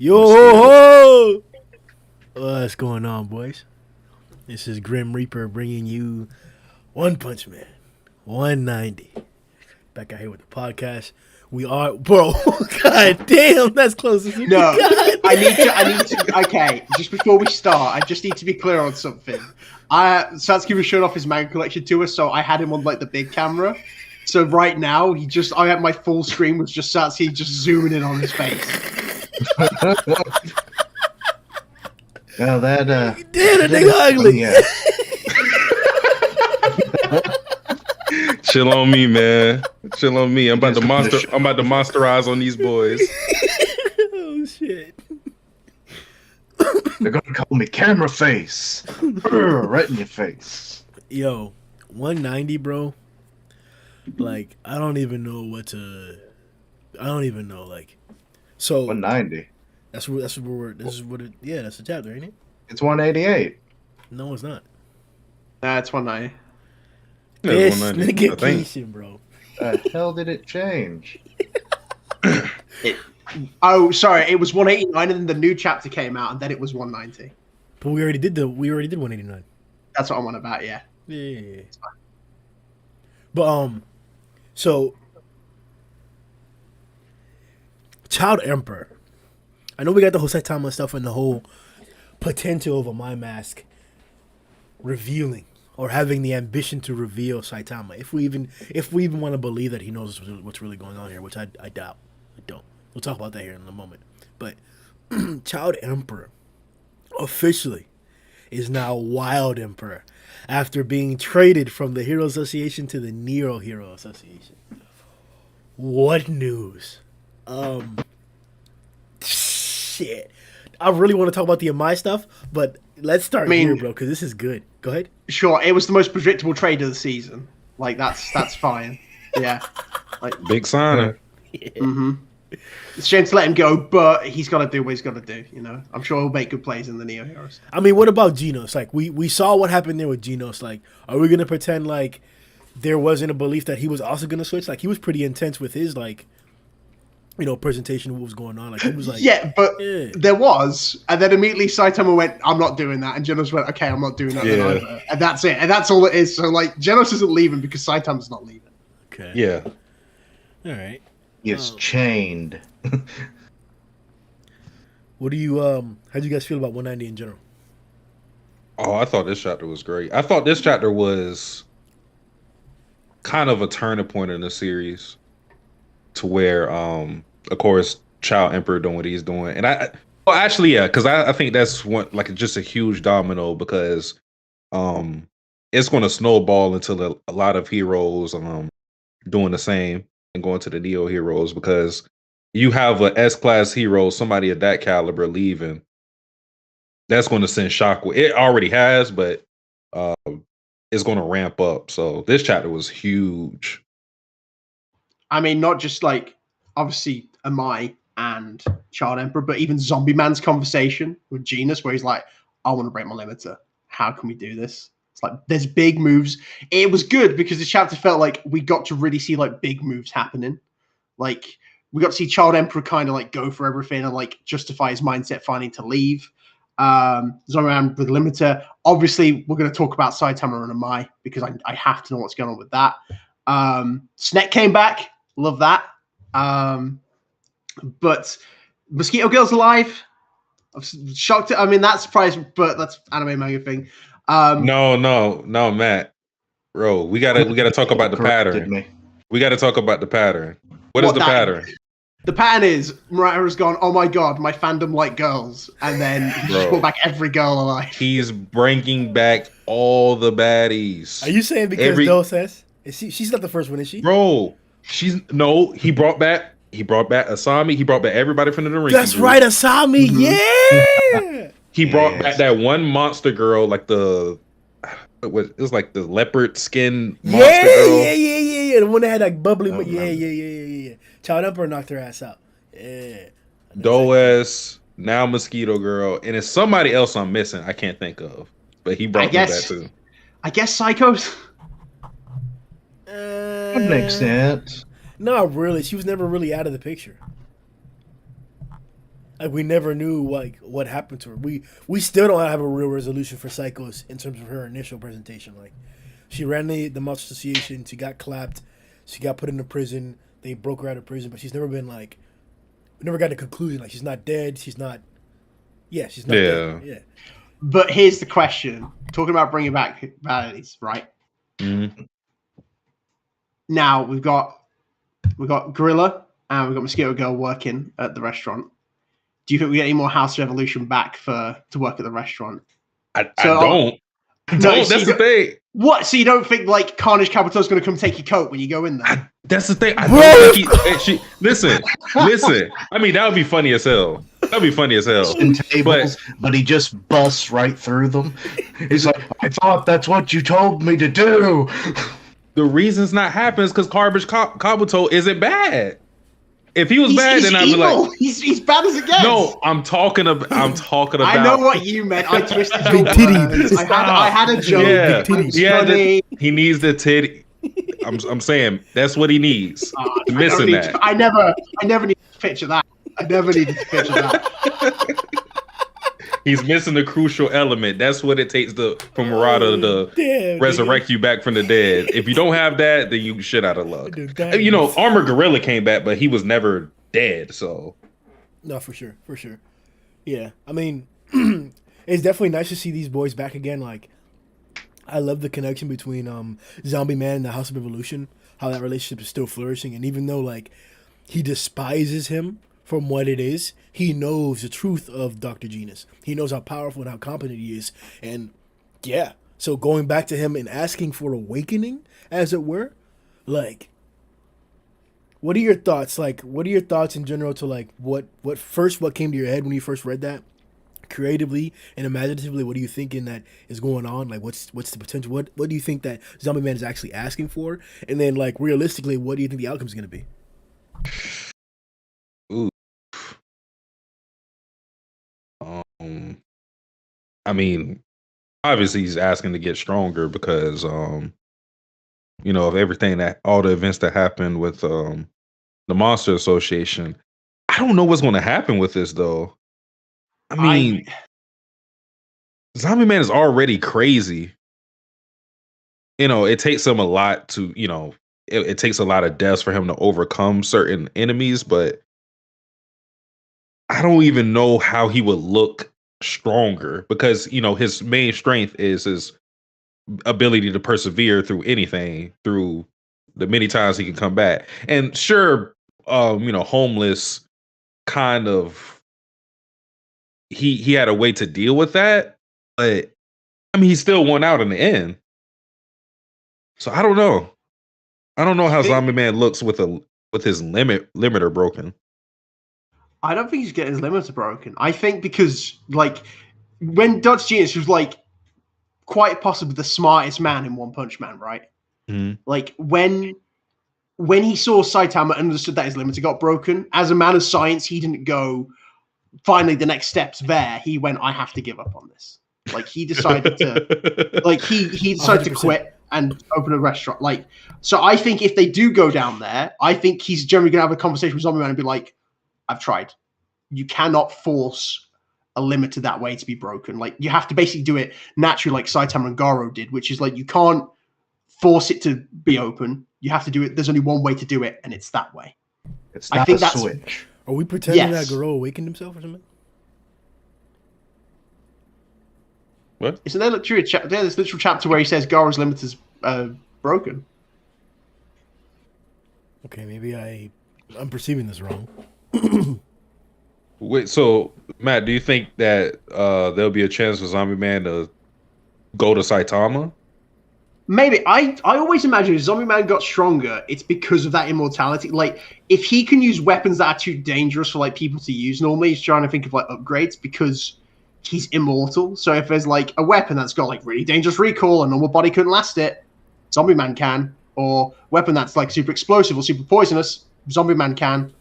Yo ho ho! What's going on, boys? This is Grim Reaper bringing you One Punch Man 190. Back out here with the podcast. We are, bro. God damn, that's close as you No, can. I need to. Okay, just before we start, I just need to be clear on something. Satsuki was showing off his manga collection to us, so I had him on like the big camera. So right now, I had my full screen was just Satsuki just zooming in on his face. Well, that Damn, that nigga ugly. Yeah. Chill on me, man. Chill on me. I'm about to monsterize on these boys. Oh shit. They're gonna call me camera face. Right in your face. Yo, 190, bro. Like, I don't even know what to. I don't even know, like. So 190. that's where we're. This is what it. Yeah, that's the chapter, ain't it? It's 188. No, it's not. That's 190. This 190, nigga I think. Kishin, bro. The hell did it change? Oh, sorry, it was 189, and then the new chapter came out, and then it was 190. But we already did 189. That's what I'm on about. Yeah. Yeah. But so Child Emperor. I know we got the whole Saitama stuff and the whole potential of a My Mask revealing or having the ambition to reveal Saitama. If we even want to believe that he knows what's really going on here, which I doubt. I don't. We'll talk about that here in a moment. But Child Emperor officially is now Wild Emperor after being traded from the Hero Association to the Neo Hero Association. What news? Shit. I really want to talk about the Amai stuff, but let's start here, bro, because this is good. Go ahead. Sure, it was the most predictable trade of the season. Like that's fine. Yeah. Like, Big signing. Yeah. mm-hmm. It's a shame to let him go, but he's got to do what he's got to do. You know, I'm sure he'll make good plays in the Neo Heroes. I mean, what about Genos? Like, we saw what happened there with Genos. Like, are we going to pretend like there wasn't a belief that he was also going to switch? Like, he was pretty intense with his, like, you know, presentation of what was going on. Like, he was like... Yeah, but there was, and then immediately Saitama went, I'm not doing that, and Genos went, okay, I'm not doing that then either. And that's it. And that's all it is. So, like, Genos isn't leaving because Saitama's not leaving. Okay. Yeah. All right. It's chained. What do you, how do you guys feel about 190 in general? Oh, I thought this chapter was great. I thought this chapter was kind of a turning point in the series to where, of course, Child Emperor doing what he's doing. And because I think that's one, like, just a huge domino because it's going to snowball until a lot of heroes doing the same and going to the Neo Heroes, because you have a S-class hero, somebody of that caliber leaving, that's going to send shockwave. It already has, but it's going to ramp up. So this chapter was huge. I mean, not just like, obviously, Amai and Child Emperor, but even Zombie Man's conversation with Genos, where he's like, I want to break my limiter. How can we do this? It's like, there's big moves. It was good because the chapter felt like we got to really see like big moves happening. Like, we got to see Child Emperor kind of like go for everything and like justify his mindset finding to leave. Zombie Man with limiter. Obviously, we're going to talk about Saitama and Amai because I have to know what's going on with that. Snek came back. Love that. But Mosquito Girl's alive. I'm shocked. I mean, that's surprising, but that's anime manga thing. No, Matt. Bro, we gotta talk about the pattern. We gotta talk about the pattern. What is the pattern? The pattern is Murata's gone, oh my god, my fandom like girls. And then he just brought back every girl alive. He's bringing back all the baddies. Are you saying because Doses? She's not the first one, is she? Bro, he brought back Asami, he brought back everybody from the Ring. That's group. Right, Asami, yeah. He brought back that one monster girl, like it was like the leopard skin monster girl. Yeah. The one that had like bubbly. Yeah. Child Emperor knocked her ass out. Yeah. Does now Mosquito Girl, and it's somebody else I'm missing. I can't think of, but he brought that too. I guess Psychos. That makes sense. Not really. She was never really out of the picture. Like we never knew what happened to her. We still don't have a real resolution for Psychos in terms of her initial presentation. Like she ran the Monster Association, she got clapped, she got put into prison. They broke her out of prison, but she's never been like. We never got a conclusion. Like she's not dead. She's not. Yeah, she's not dead. Yeah. But here's the question: talking about bringing back vanities, right? Mm-hmm. Now we've got Gorilla and we've got Mosquito Girl working at the restaurant. Do you think we get any more House Revolution back to work at the restaurant? I don't. No, that's the thing. What? So you don't think like Carnage Capital is going to come take your coat when you go in there? That's the thing. I don't think listen. I mean, that would be funny as hell. That'd be funny as hell. Tables, but he just busts right through them. He's like, I thought that's what you told me to do. The reason it's not happening is because Carnage Kabuto isn't bad. If he was bad, then I'd be like, he's bad as it gets. No, I'm talking about. I know what you meant. I twisted big titty. I had a joke. Yeah, he needs the titty. I'm saying that's what he needs. Missing that. I never need to picture that. I never needed to picture that. He's missing the crucial element. That's what it takes for Murata to resurrect you back from the dead. If you don't have that, then you shit out of luck. You know, Armored Gorilla came back, but he was never dead. So, no, for sure. Yeah, I mean, it's definitely nice to see these boys back again. Like, I love the connection between Zombie Man and the House of Evolution. How that relationship is still flourishing, and even though like he despises him from what it is, he knows the truth of Dr. Genus. He knows how powerful and how competent he is. And yeah, so going back to him and asking for awakening, as it were, like, what are your thoughts? Like, what are your thoughts in general to like what came to your head when you first read that? Creatively and imaginatively, what are you thinking that is going on? Like, what's the potential? What do you think that Zombie Man is actually asking for? And then, like, realistically, what do you think the outcome is going to be? Ooh. I mean, obviously he's asking to get stronger because, you know, of all the events that happened with the Monster Association. I don't know what's going to happen with this though. I mean, Zombie Man is already crazy. You know, it takes him a lot to, you know, it takes a lot of deaths for him to overcome certain enemies, but I don't even know how he would look stronger because, you know, his main strength is his ability to persevere through anything, through the many times he can come back. And sure, you know, Homeless kind of he had a way to deal with that, but I mean he still won out in the end. So I don't know. I don't know how Zombie Man looks with his limiter broken. I don't think he's getting his limiter broken. I think because like when Dr. Genus was like quite possibly the smartest man in One Punch Man, right? Mm-hmm. Like when he saw Saitama and understood that his limiter got broken, as a man of science, he didn't go, finally the next step's there. He went, I have to give up on this. Like he decided to like he decided 100%. To quit and open a restaurant. Like, so I think if they do go down there, I think he's generally gonna have a conversation with Zombie Man and be like, I've tried. You cannot force a limiter that way to be broken. Like you have to basically do it naturally, like Saitama and Garou did, which is like you can't force it to be open. You have to do it. There's only one way to do it, and it's that way. It's not a switch. Are we pretending that Garou awakened himself or something? What? Isn't there literally there's a literal chapter where he says Garou's limiter's broken? Okay, maybe I'm perceiving this wrong. Wait, so Matt, do you think that there'll be a chance for Zombie Man to go to Saitama? Maybe. I always imagine if Zombie Man got stronger, it's because of that immortality. Like, if he can use weapons that are too dangerous for like people to use normally, he's trying to think of like upgrades because he's immortal. So if there's like a weapon that's got like really dangerous recoil and normal body couldn't last it, Zombie Man can. Or weapon that's like super explosive or super poisonous, Zombie Man can.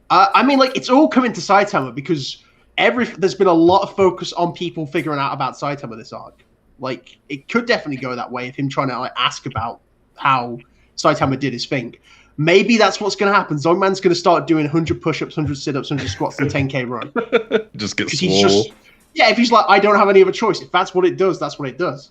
I mean, like, it's all coming to Saitama because there's been a lot of focus on people figuring out about Saitama this arc. Like, it could definitely go that way of him trying to like ask about how Saitama did his thing. maybe that's what's going to happen. Zombie Man's going to start doing 100 push-ups, 100 sit-ups, 100 squats, and 10k run. Just get Because swole. he's just, yeah, if he's like, I don't have any other choice. If that's what it does, that's what it does.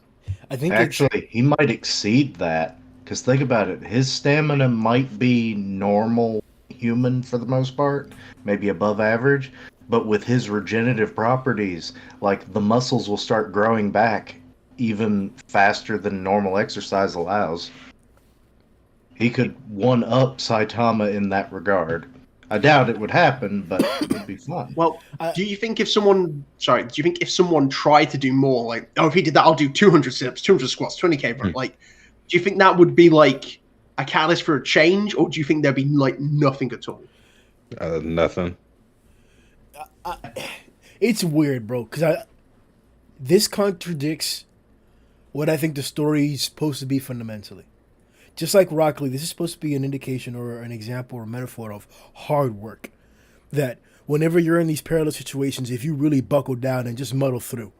I think Actually, he might exceed that. Because think about it, his stamina might be normal human for the most part, maybe above average, but with his regenerative properties, like the muscles will start growing back even faster than normal exercise allows. He could one-up Saitama in that regard. I doubt it would happen, but it would be fun. Well, do you think if someone tried to do more, like, oh, if he did that, I'll do 200 sit-ups, 200 squats, 20k run, like, do you think that would be like a catalyst for a change, or do you think there'd be like nothing at all? Nothing. it's weird, bro, because this contradicts what I think the story is supposed to be fundamentally. Just like Rock Lee, this is supposed to be an indication or an example or a metaphor of hard work. That whenever you're in these parallel situations, if you really buckle down and just muddle through,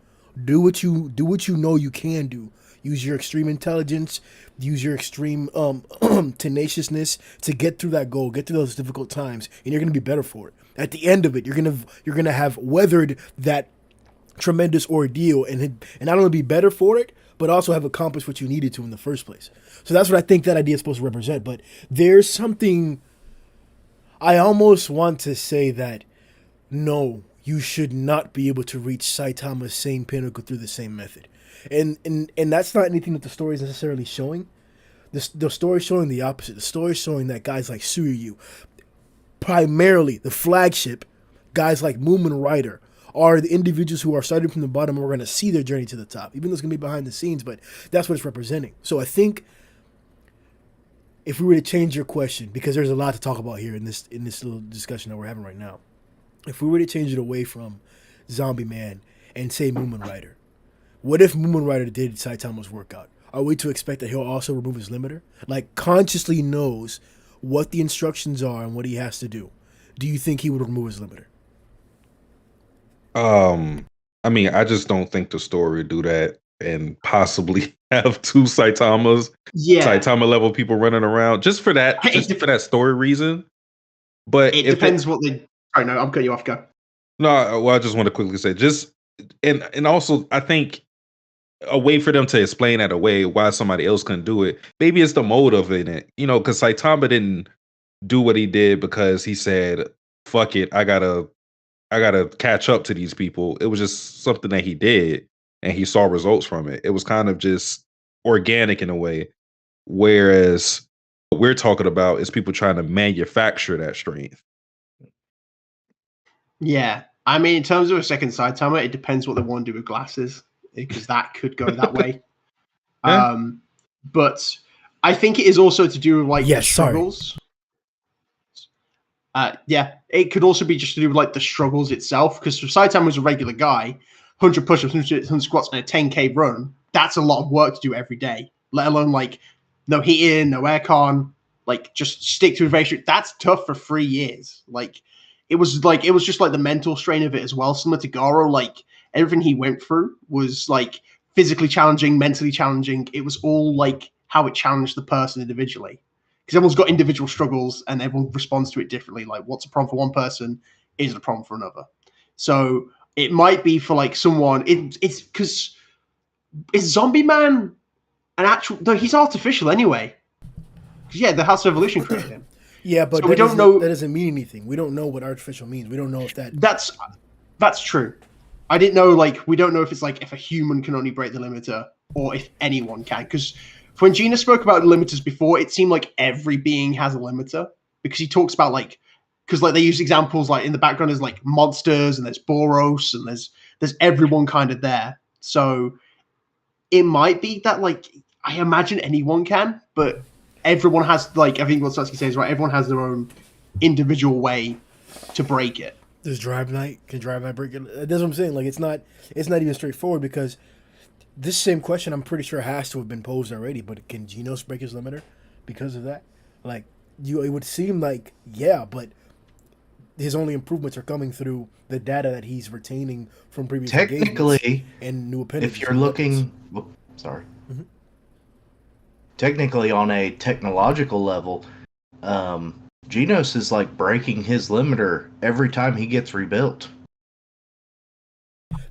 do what you know you can do. Use your extreme intelligence, use your extreme tenaciousness to get through that goal, get through those difficult times, and you're gonna be better for it. At the end of it, you're gonna have weathered that tremendous ordeal and not only be better for it, but also have accomplished what you needed to in the first place. So that's what I think that idea is supposed to represent. But there's something I almost want to say that no, you should not be able to reach Saitama's same pinnacle through the same method. And that's not anything that the story is necessarily showing. The story is showing the opposite. The story is showing that guys like Suryu, primarily the flagship, guys like Sundownrider, are the individuals who are starting from the bottom and we're going to see their journey to the top, even though it's going to be behind the scenes, but that's what it's representing. So I think if we were to change your question, because there's a lot to talk about here in this little discussion that we're having right now, if we were to change it away from Zombie Man and say Sundownrider, what if Sundownrider did Saitama's workout? Are we to expect that he'll also remove his limiter? Like, consciously knows what the instructions are and what he has to do. Do you think he would remove his limiter? I mean, I just don't think the story would do that and possibly have two Saitama level people running around just for that story reason. But it depends what they. Sorry, no, I'm cutting you off. Go. No, well, I just want to quickly say and also I think a way for them to explain that away why somebody else couldn't do it. Maybe it's the motive in it, because Saitama didn't do what he did because he said, "Fuck it, I gotta catch up to these people." It was just something that he did and he saw results from it. It was kind of just organic in a way. Whereas what we're talking about is people trying to manufacture that strength. Yeah. I mean, in terms of a second Saitama, it depends what they want to do with glasses, because that could go that way. Yeah. But I think it is also to do with like the struggles. It could also be just to do with like the struggles itself, because if Saitama was a regular guy, 100 push-ups, 100 squats, and a 10k run, that's a lot of work to do every day, let alone like no heating, no aircon, like just stick to a very strict. That's tough for 3 years. Like it was just like the mental strain of it as well, similar to Garou. Like everything he went through was like physically challenging, mentally challenging. It was all like how it challenged the person individually, because everyone's got individual struggles and everyone responds to it differently. Like what's a problem for one person isn't a problem for another. So it might be for like someone. It's because is Zombie Man an actual? No, he's artificial anyway. Yeah, the House of Evolution created him. Yeah, but so we don't know. That doesn't mean anything. We don't know what artificial means. We don't know if that. That's true. I didn't know. Like, we don't know if it's like if a human can only break the limiter or if anyone can. Because when Gina spoke about limiters before, it seemed like every being has a limiter, because he talks about like, because like they use examples like in the background there's like monsters and there's Boros and there's everyone kind of there. So it might be that like I imagine anyone can, but everyone has, like, I think what Satsuki says, right, everyone has their own individual way to break it. Does Drive Night, can Drive Night break it? That's what I'm saying. Like, it's not even straightforward, because this same question I'm pretty sure has to have been posed already, but can Genos break his limiter because of that? Like, it would seem like, yeah, but his only improvements are coming through the data that he's retaining from previous technically and new appendages. If you're looking, sorry. Mm-hmm. Technically, on a technological level, Genos is like breaking his limiter every time he gets rebuilt.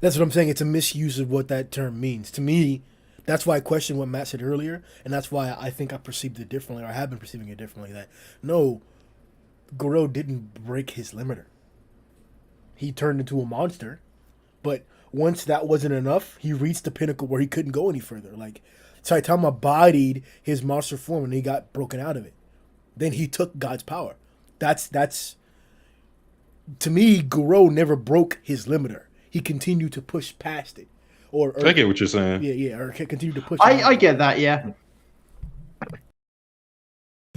That's what I'm saying. It's a misuse of what that term means. To me, that's why I questioned what Matt said earlier, and that's why I think I perceived it differently, or I have been perceiving it differently. That no, Garou didn't break his limiter. He turned into a monster, but once that wasn't enough, he reached the pinnacle where he couldn't go any further. Like Saitama bodied his monster form and he got broken out of it. Then he took God's power. That's to me, Garou never broke his limiter. He continued to push past it. Or I get what you're saying. Yeah, or continued to push. I get that, yeah.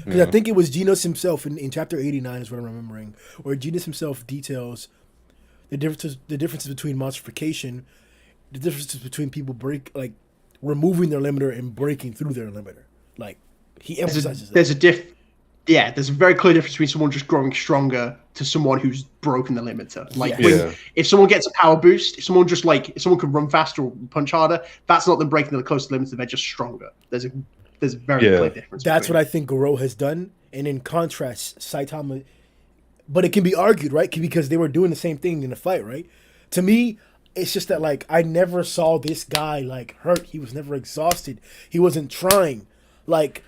Because I think it was Genos himself in chapter 89 is what I'm remembering, where Genos himself details the differences between monstrification, the differences between people removing their limiter and breaking through their limiter. Like he emphasizes there's a very clear difference between someone just growing stronger to someone who's broken the limiter. Like if someone gets a power boost, if someone can run faster or punch harder, that's not them breaking the close limiter, they're just stronger. There's a very clear difference. That's what I think Garou has done. And in contrast, Saitama, but it can be argued, right? Because they were doing the same thing in the fight, right? To me, it's just that like I never saw this guy like hurt. He was never exhausted. He wasn't trying, like,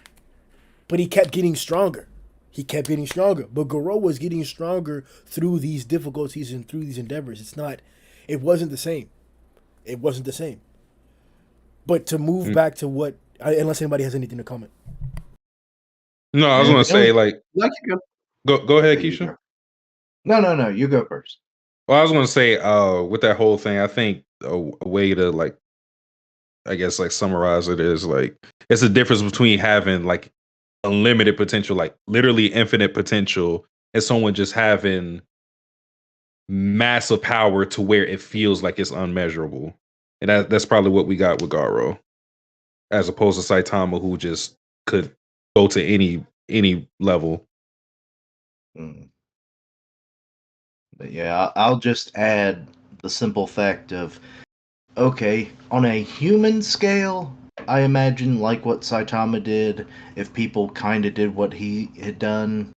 but he kept getting stronger. But Garou was getting stronger through these difficulties and through these endeavors. It wasn't the same. But to move back to what, unless anybody has anything to comment. No, I was going to say go ahead, Keisha. No, you go first. Well, I was going to say with that whole thing, I think a way to summarize it is like it's a difference between having like unlimited potential, like literally infinite potential, and someone just having massive power to where it feels like it's unmeasurable. And that's probably what we got with Garou, as opposed to Saitama, who just could go to any level. But yeah, I'll just add the simple fact of, okay, on a human scale, I imagine like what Saitama did, if people kind of did what he had done,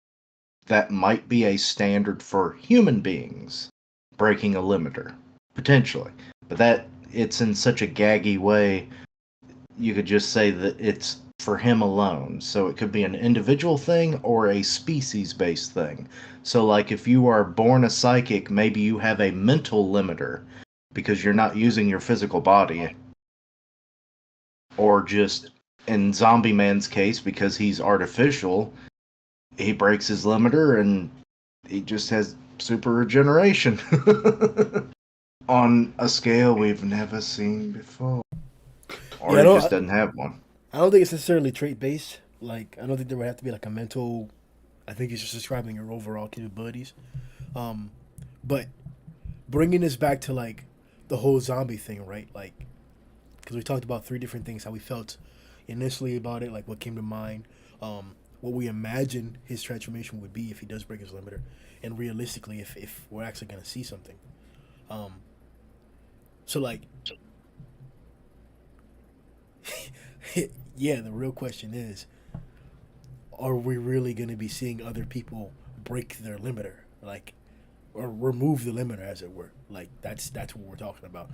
that might be a standard for human beings, breaking a limiter, potentially. But that it's in such a gaggy way, you could just say that it's for him alone. So it could be an individual thing or a species-based thing. So like if you are born a psychic, maybe you have a mental limiter because you're not using your physical body. Or just in Zombie Man's case, because he's artificial, he breaks his limiter and he just has super regeneration on a scale we've never seen before. Or he just doesn't have one. I don't think it's necessarily trait based. Like I don't think there would have to be like a mental. I think it's just describing your overall capabilities. But bringing this back to like the whole zombie thing, right? Like. Because we talked about 3 different things, how we felt initially about it, like what came to mind, what we imagine his transformation would be if he does break his limiter, and realistically, if we're actually going to see something. So, like, yeah, the real question is, are we really going to be seeing other people break their limiter? Like, or remove the limiter, as it were. Like, that's what we're talking about.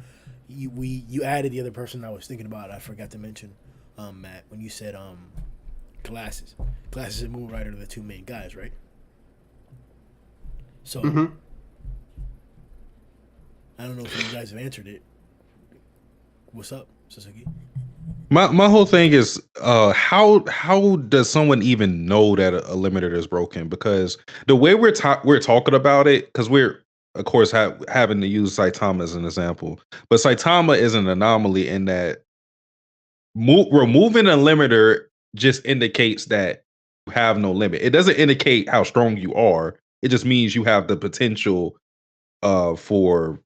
You added the other person I was thinking about. I forgot to mention, Matt, when you said Glasses and Moonrider are the 2 main guys, right? So I don't know if you guys have answered it. What's up, Satsuki? My whole thing is how does someone even know that a limiter is broken? Because the way we're talking about it, because we're of course having to use Saitama as an example, but Saitama is an anomaly in that removing a limiter just indicates that you have no limit. It doesn't indicate how strong you are. It just means you have the potential for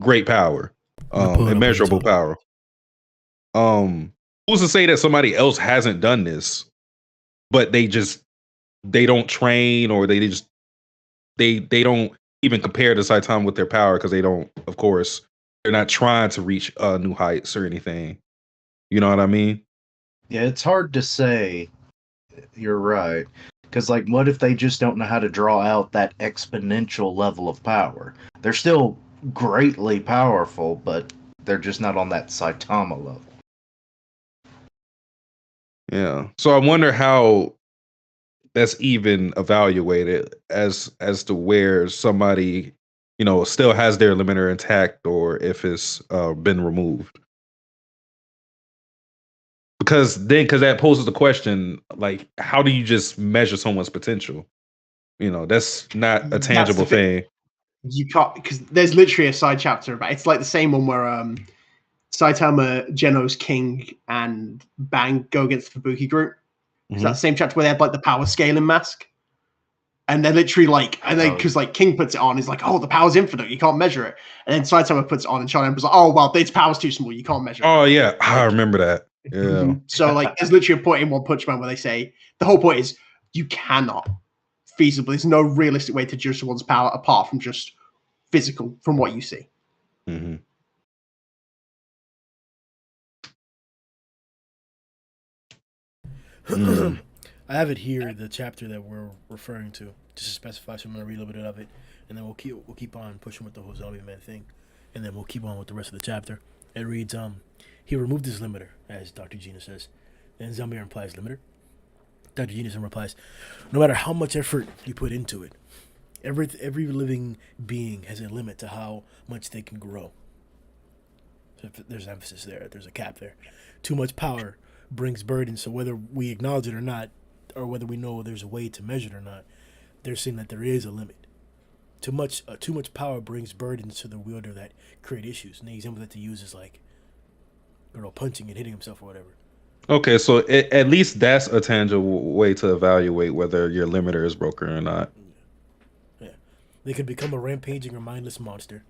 great power, immeasurable power. Who's to say that somebody else hasn't done this, but they don't train, or they don't even compare to Saitama with their power, because they're not trying to reach new heights or anything. You know what I mean? Yeah, it's hard to say. You're right. Because, like, what if they just don't know how to draw out that exponential level of power? They're still greatly powerful, but they're just not on that Saitama level. Yeah. So I wonder how that's even evaluated as to where somebody, still has their limiter intact or if it's been removed. Because that poses the question, like, how do you just measure someone's potential? That's not a tangible thing. You can't, because there's literally a side chapter about it's like the same one where Saitama, Geno's king, and Bang go against the Fubuki group. Is that the same chapter where they have like the power scaling mask? And they're literally like, and then because like King puts it on, he's like, oh, the power's infinite, you can't measure it. And then Saitama puts it on, and Shonen Emperor's like, oh, well, its power's too small, you can't measure it. Oh yeah, I remember that. Yeah. So like, there's literally a point in One Punch Man where they say the whole point is you cannot feasibly. There's no realistic way to judge someone's power apart from just physical, from what you see. Mm-hmm. I have it here, the chapter that we're referring to, just to specify. So I'm gonna read a little bit of it, and then we'll keep on pushing with the whole zombie man thing, and then we'll keep on with the rest of the chapter. It reads, he removed his limiter, as Dr. Gina says. Then Zombie replies, limiter. Dr. Gina replies, no matter how much effort you put into it, every living being has a limit to how much they can grow. So there's emphasis there. There's a cap there. Too much power brings burden. So whether we acknowledge it or not, or whether we know there's a way to measure it or not, they're saying that there is a limit. Too much power brings burdens to the wielder that create issues. And the example that they use is like, punching and hitting himself or whatever. Okay, so at least that's a tangible way to evaluate whether your limiter is broken or not. Yeah. They could become a rampaging or mindless monster.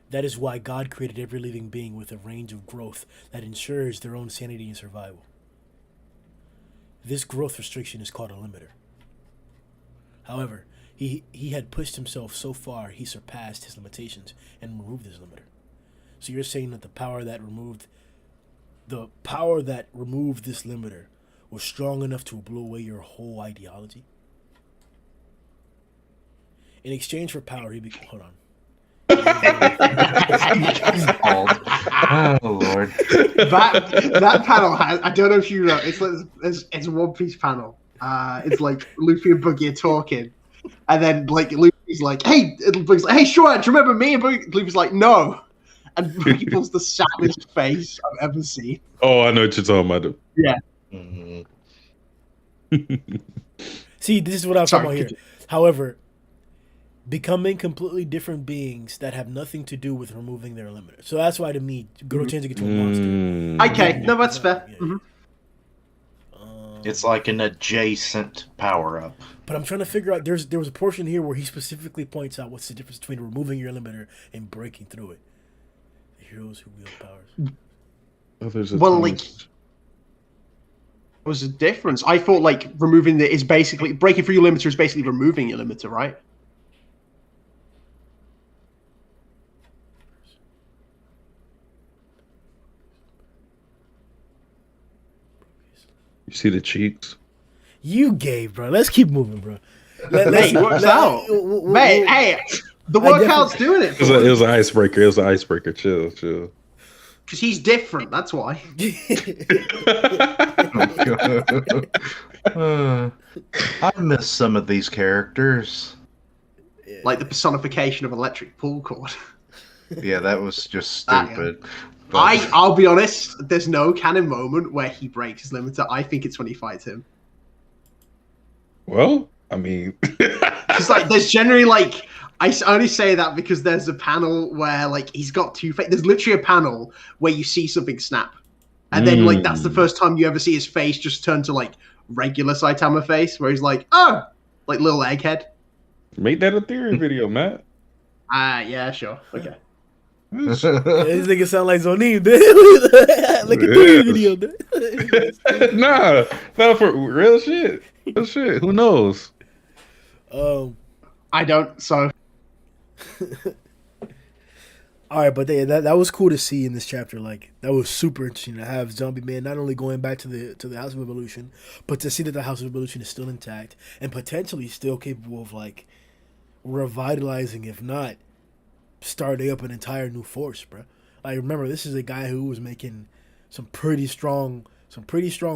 That is why God created every living being with a range of growth that ensures their own sanity and survival. This growth restriction is called a limiter. However, he had pushed himself so far he surpassed his limitations and removed his limiter. So you're saying that the power that removed this limiter was strong enough to blow away your whole ideology? In exchange for power, hold on. Oh Lord! That panel has. I don't know if you know. It's like it's a One Piece panel. It's like Luffy and Buggy are talking, and then like Luffy's like, "Hey," Buggy's like, "Hey, sure, do you remember me?" And Luffy's like, "No," and Buggy pulls the saddest face I've ever seen. Oh, I know what you're talking about. Yeah. Mm-hmm. See, this is what I'm talking about here. However, becoming completely different beings that have nothing to do with removing their limiter. So that's why to me, Garou changing it to a monster. Okay, no, that's fair. Yeah. Mm-hmm. It's like an adjacent power up. But I'm trying to figure out. There was a portion here where he specifically points out what's the difference between removing your limiter and breaking through it. The heroes who wield powers. Well, like, was a difference. I thought like removing is basically breaking through your limiter is basically removing your limiter, right? You see the cheeks? You gay, bro. Let's keep moving, bro. Hey, works out. Mate, hey, the workout's doing it. It was an icebreaker. It was an icebreaker. Chill. Because he's different, that's why. I miss some of these characters. Like the personification of electric pull cord. Yeah, that was just stupid. I'll be honest, there's no canon moment where he breaks his limiter. I think it's when he fights him. Well, I mean... Because like, there's generally like... I only say that because there's a panel where like he's got two face. There's literally a panel where you see something snap. And then like that's the first time you ever see his face just turn to like regular Saitama face where he's like, oh, like little egghead. Make that a theory video, Matt. Yeah, sure. Okay. This nigga sound like Zhoniin, dude. Like a theory video, dude. Nah, for real shit. Real shit. Who knows? I don't, so... All right, but that was cool to see in this chapter. Like that was super interesting to have Zombie Man not only going back to the House of Evolution, but to see that the House of Evolution is still intact and potentially still capable of like revitalizing, if not starting up an entire new force, bro. Like remember, this is a guy who was making some pretty strong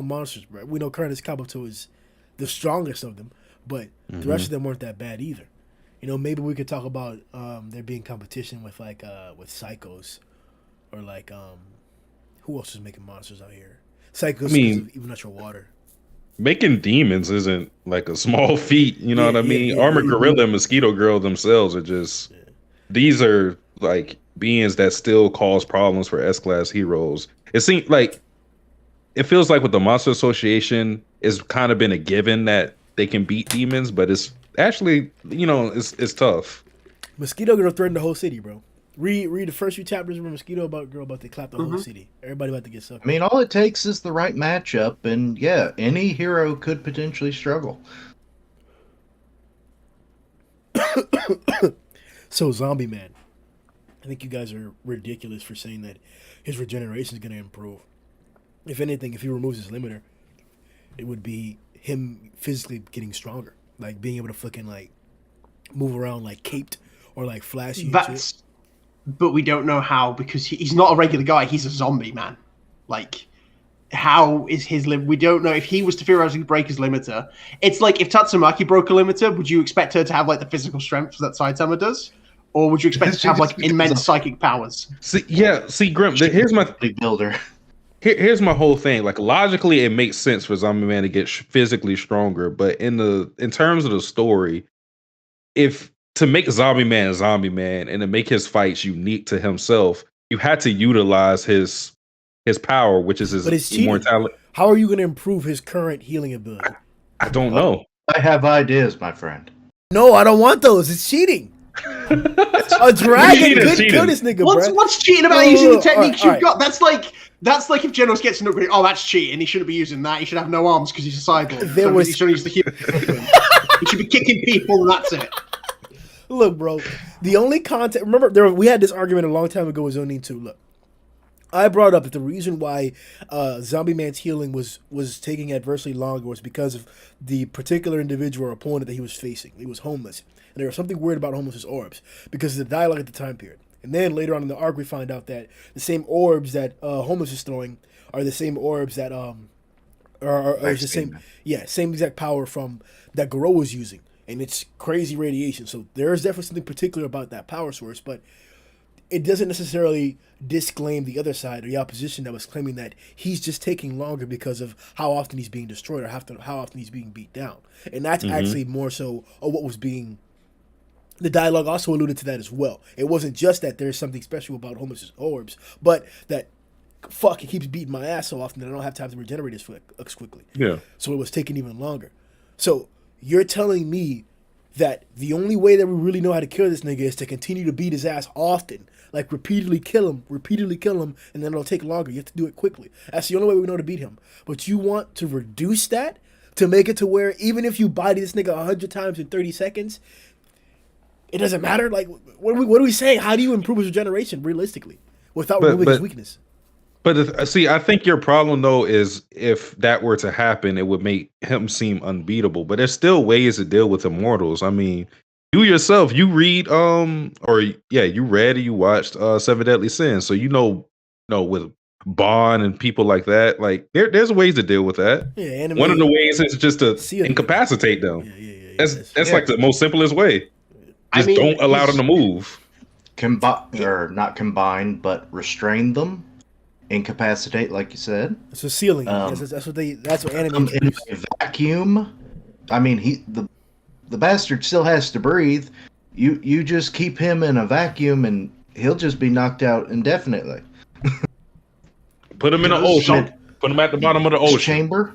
monsters, bro. We know Curtis Kabuto is the strongest of them, but the rest of them weren't that bad either. You know, maybe we could talk about there being competition with like with Psychos or like who else is making monsters out here? Psychos, I mean, even natural water. making demons isn't like a small feat. You know Yeah, what I yeah, mean? yeah, Armored yeah. Gorilla and Mosquito Girl themselves are just these are like beings that still cause problems for S-class heroes. It seems like it feels like with the Monster Association, it's kind of been a given that they can beat demons, but it's actually, you know, it's tough. Mosquito Girl threatened the whole city, bro. Read the first few chapters of Mosquito Girl about to clap the whole city. Everybody about to get sucked. I mean, all it takes is the right matchup, and yeah, any hero could potentially struggle. So Zombie Man, I think you guys are ridiculous for saying that his regeneration is going to improve. If anything, if he removes his limiter, it would be him physically getting stronger, like being able to fucking like move around like caped or like flashy. That's, but we don't know how because he's not a regular guy. He's a zombie man. Like, how is his limit? We don't know if he was to theoretically break his limiter. It's like if Tatsumaki broke a limiter, would you expect her to have like the physical strength that Saitama does? Or would you expect her to have like immense psychic powers? See, Grimm, here's my builder. Here's my whole thing. Like logically, it makes sense for Zombie Man to get physically stronger, but in terms of the story, if to make Zombie Man and to make his fights unique to himself, you had to utilize his power, which is his immortality. How are you going to improve his current healing ability? I don't know. I have ideas, my friend. No, I don't want those. It's cheating. A dragon could kill this nigga, bro. What's cheating about using the techniques you've got? That's like if Genos gets an upgrade. Oh, that's cheating. He shouldn't be using that. He should have no arms because he's a cyborg. He should use the human. He should be kicking people, and that's it. Look, bro. The only content. Remember, we had this argument a long time ago with Zhoniin too. Look, I brought up that the reason why Zombie Man's healing was taking adversely longer was because of the particular individual or opponent that he was facing. He was homeless. And there was something weird about homeless orbs because of the dialogue at the time period. And then later on in the arc, we find out that the same orbs that homeless is throwing are the same orbs that are the same exact power from that Garou was using. And it's crazy radiation. So there's definitely something particular about that power source, but it doesn't necessarily disclaim the other side or the opposition that was claiming that he's just taking longer because of how often he's being destroyed or how often he's being beat down. And that's actually more so of what was being. The dialogue also alluded to that as well. It wasn't just that there's something special about homeless orbs, but that he keeps beating my ass so often that I don't have time to regenerate as quickly. Yeah. So it was taking even longer. So you're telling me that the only way that we really know how to kill this nigga is to continue to beat his ass often, like repeatedly kill him, and then it'll take longer. You have to do it quickly. That's the only way we know to beat him. But you want to reduce that to make it to where even if you body this nigga 100 times in 30 seconds, it doesn't matter. Like, what are we saying? How do you improve his regeneration realistically without removing his weakness? But see, I think your problem though is if that were to happen, it would make him seem unbeatable. But there's still ways to deal with immortals. I mean, you yourself, you read you read and you watched Seven Deadly Sins, so you know with Bond and people like that, like there's ways to deal with that. Yeah, one of the ways is just to incapacitate them. Yeah. That's like the most simplest way. Just don't allow them to move. Not combine, but restrain them. Incapacitate, like you said. So sealing. That's what anime in a vacuum. I mean, the bastard still has to breathe. You just keep him in a vacuum, and he'll just be knocked out indefinitely. Put him in an ocean. Put him at the bottom of the ocean chamber.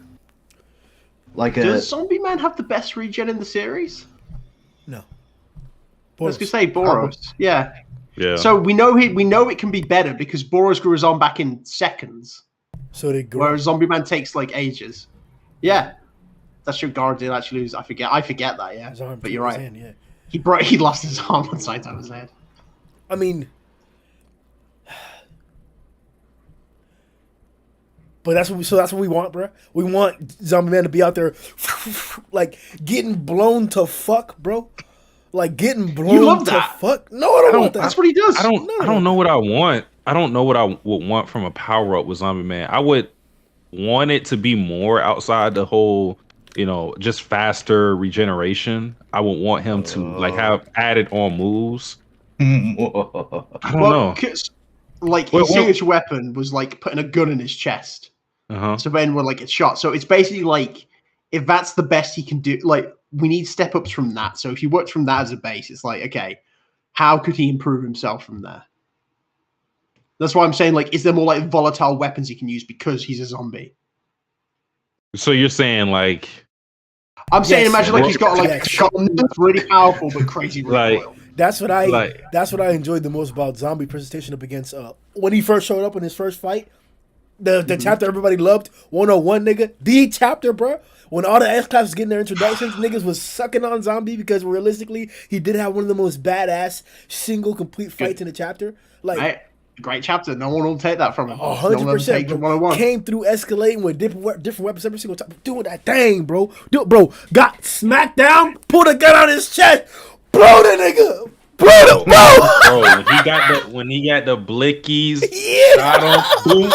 Does Zombie Man have the best regen in the series? No. I was gonna say Boros. Yeah. Yeah. So we know it can be better because Boros grew his arm back in seconds. So did Garou. Whereas Zombie Man takes like ages. Yeah. That's true. Garou did actually lose. I forget that, yeah. But you're right. Hand, yeah. He lost his arm on Saitama's head. I mean, But that's what we want, bro. We want Zombie Man to be out there, like getting blown to fuck, bro. Like getting blown You love to that. fuck. No, I don't want that. That's what he does. I don't know what I want. I don't know what I would want from a power up with Zombie Man. I would want it to be more outside the whole, just faster regeneration. I would want him to like have added on moves. I don't know. Like his signature weapon was like putting a gun in his chest. So then when like it's shot. So it's basically like if that's the best he can do, like we need step ups from that. So if you worked from that as a base, it's like, okay, how could he improve himself from there? That's why I'm saying, like, is there more like volatile weapons he can use because he's a zombie? So you're saying like I'm saying imagine like he's got like a shotgun that's really powerful but crazy recoil. That's what I enjoyed the most about Zombie presentation up against when he first showed up in his first fight. The chapter everybody loved, 101 nigga. The chapter, bro. When all the S-Class was getting their introductions, niggas was sucking on Zombie because realistically, he did have one of the most badass single complete fights in the chapter. Like great chapter. No one will take that from him. 100%. Came through escalating with different weapons every single time. Doing that thing, bro. Got smacked down, pulled a gun on his chest, blow the nigga. Bro, when he got the blickies, yeah. Shot him,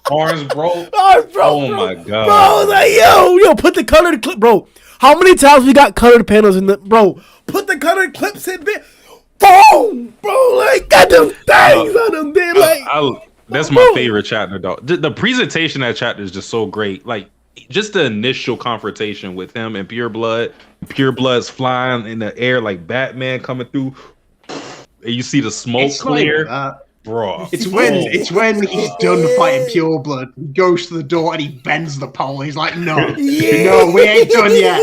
arms broke. My god, bro! I was like, yo, put the colored clip, bro. How many times we got colored panels in the bro? Put the colored clips in, bit. Boom, bro! Like got them things on them, man. Like that's my favorite chapter, dog. The presentation of that chapter is just so great. Like just the initial confrontation with him and Pure Blood's flying in the air like Batman coming through. And you see the smoke clear, bro. It's when he's done fighting Pure Blood, he goes to the door and he bends the pole. He's like, no, no, we ain't done yet.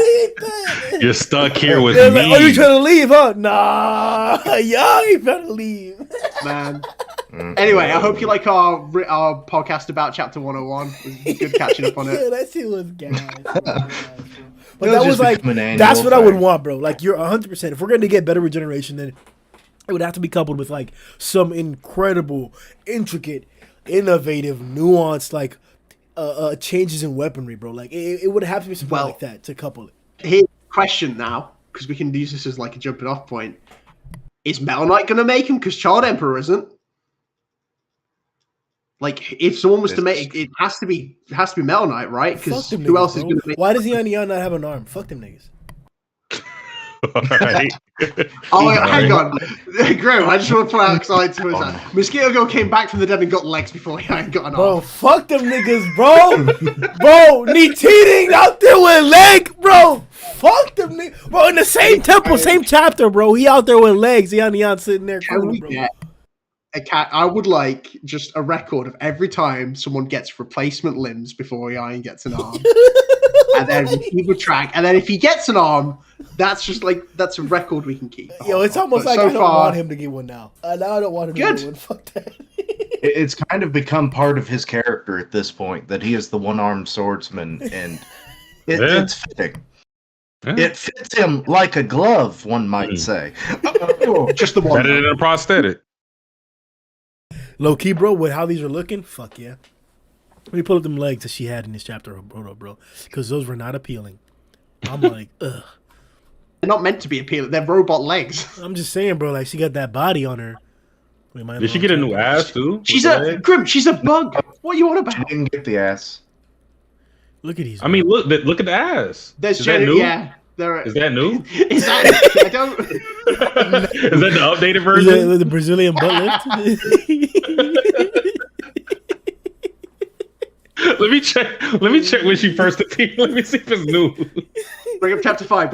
You're stuck here with me. Like, you trying to leave, huh? Nah, y'all ain't trying to leave, man. Anyway, I hope you like our podcast about Chapter 101. It was good catching up on it. Yeah, that shit was gas. But that was like, that's what I would want, bro. Like, you're 100%. If we're going to get better regeneration, then it would have to be coupled with like some incredible, intricate, innovative, nuanced like changes in weaponry, bro. Like it would have to be something like that to couple it. Here's a question now, because we can use this as like a jumping off point. Is Metal Knight gonna make him? Because Child Emperor isn't. Like if someone was to make it, has to be Metal Knight, right? Because who else is gonna make? Why does he not have an arm? Fuck them niggas. Right. Hang on. Grimm, I just want to point out because Mosquito Girl came back from the dead and got legs before he got an arm. Bro, fuck them niggas, bro. Bro, Niteeting out there with leg, bro. Fuck them niggas. Bro, in the same temple, same chapter, bro. He out there with legs. He sitting there cooling, bro. I would like just a record of every time someone gets replacement limbs before Ian gets an arm. And then we keep a track. And then if he gets an arm, that's a record we can keep. Yo, it's almost like I don't want him to get one now. Now I don't want him to get one. Fuck that. It's kind of become part of his character at this point that he is the one-armed swordsman, and it's fitting. Yeah. It fits him like a glove, one might say. Just the one. Better than a prosthetic. Low key, bro, with how these are looking, fuck yeah. Let me pull up them legs that she had in this chapter, bro, because those were not appealing. I'm like, ugh. They're not meant to be appealing. They're robot legs. I'm just saying, bro, like she got that body on her. Did she get a new ass too? She's Grimm. She's a bug. What are you on about? She didn't get the ass. Look at these. I mean, look at the ass. Is that new? Yeah. Is that new? Is that? I don't. Is that the updated version? The Brazilian butt lift. Let me check when she first appeared. Let me see if it's new. Bring up chapter 5.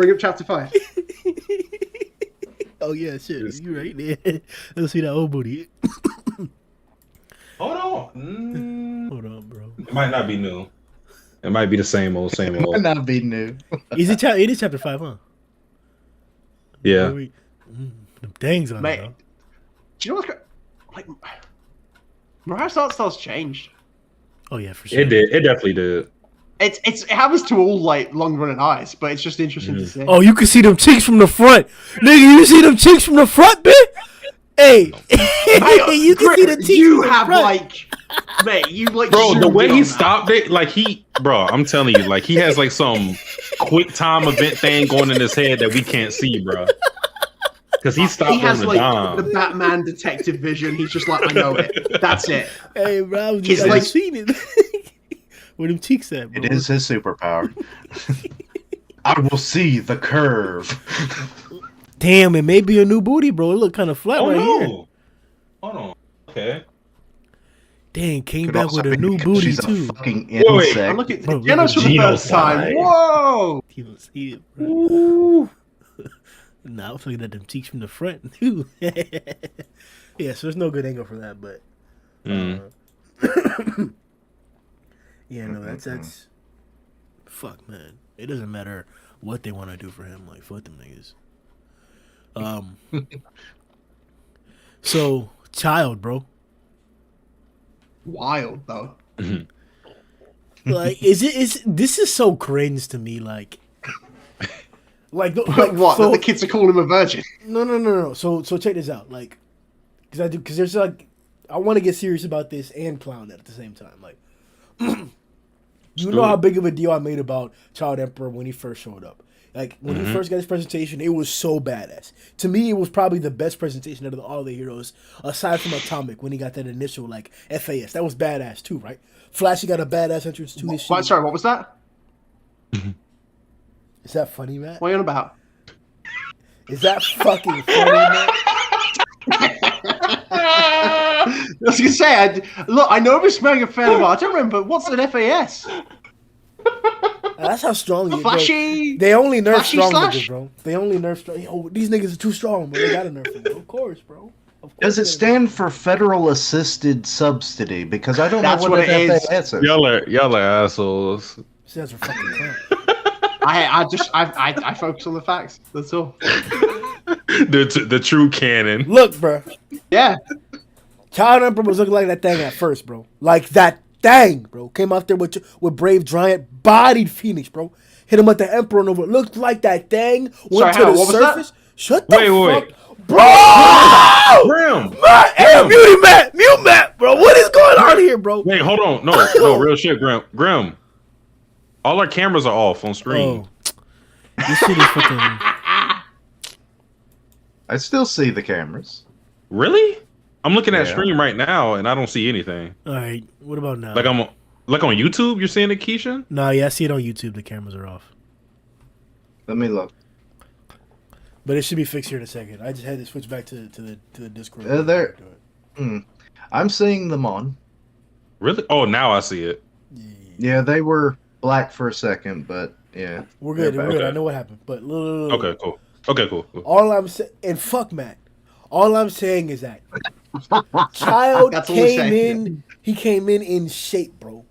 Oh yeah, shit. You right there. Let's see that old booty. Hold on. Hold on, bro. It might not be new. It might be the same old. It might not be new. It is chapter 5, huh? Yeah. The things on it, though. Do you know what's like? Mariah's art style's changed. Oh yeah, for sure. It did. It definitely did. It happens to all like long running eyes, but it's just interesting to see. Oh, you can see them cheeks from the front, nigga. You see them cheeks from the front, bitch. Hey, Hey, Mate, you can see the teeth. You in the have front. like, mate, you like. Bro, the zoomed way in he on that. stopped it, like bro, I'm telling you, like he has like some quick time event thing going in his head that we can't see, bro. Because he stopped He has on the like dime. the Batman detective vision. He's just like, I know it. That's it. Hey, bro, I was He's just like- seen it. Where them cheeks at, bro? It is his superpower. I will see the curve. Damn, it may be a new booty, bro. It look kind of flat Oh right no! here. Hold on. Okay. Dang, came Could back also with a be new because booty she's too. a fucking Wait, insect. I'm looking Bro, at Genos for the first time. Genocide. Whoa! You don't see it, bro. Ooh. Nah, I was looking at them cheeks from the front too. Yeah, so there's no good angle for that, but yeah, no, that's fuck, man. It doesn't matter what they want to do for him. Like, fuck them niggas. So child, bro. Wild though. Like, this is so cringe to me. Like What? so, That the kids are calling him a virgin? No. So check this out. Like, because there's like, I want to get serious about this and clown it at the same time. Like, you know how big of a deal I made about Child Emperor when he first showed up. Like, when he first got his presentation, it was so badass. To me, it was probably the best presentation out of all the heroes, aside from Atomic, when he got that initial, like, FAS. That was badass, too, right? Flashy got a badass entrance to his shit. Sorry, what was that? Is that funny, Matt? What are you on about? Is that fucking funny, Matt? I was gonna say, look, I know this manga fan of art. I don't remember what's an FAS. That's how strong he is, bro. Flashy. They only nerf Flashy strong slash? niggas, bro. They only nerf strong. Yo, these niggas are too strong, bro. They gotta nerf them. Of course, bro. Of course Does it they- stand for Federal Assisted Subsidy? Because I don't That's know what what it is. FAS is. Y'all are assholes. Stands for fucking clown. I focus on the facts. That's all. The true canon. Look, bro. Yeah. Child Emperor was looking like that thing at first, bro. Like that thing, bro. Came out there with Brave Giant, bodied Phoenix, bro. Hit him with the Emperor and over. Looked like that thing. Went Sorry, to Howard, the what was surface. that? Shut the Wait. fuck, bro. Grim. Matt, hey, mute Matt, bro. What is going on here, bro? Wait, hold on. No, real shit, Grim. All our cameras are off on screen. Oh. This shit is fucking. I still see the cameras. Really? I'm looking at Yeah. stream right now and I don't see anything. All right, what about now? Like on YouTube, you're seeing it, Keisha? Nah, yeah, I see it on YouTube. The cameras are off, Let me look. but it should be fixed here in a second. I just had to switch back to the Discord. There. I'm seeing them on. Really? Oh, now I see it. Yeah, they were black for a second, but yeah. We're good. They're We're good. Okay. I know what happened, but look. Okay, cool. Okay, cool. All I'm saying, and fuck Matt. All I'm saying is that Child That's all we're came saying. in. He came in shape, bro.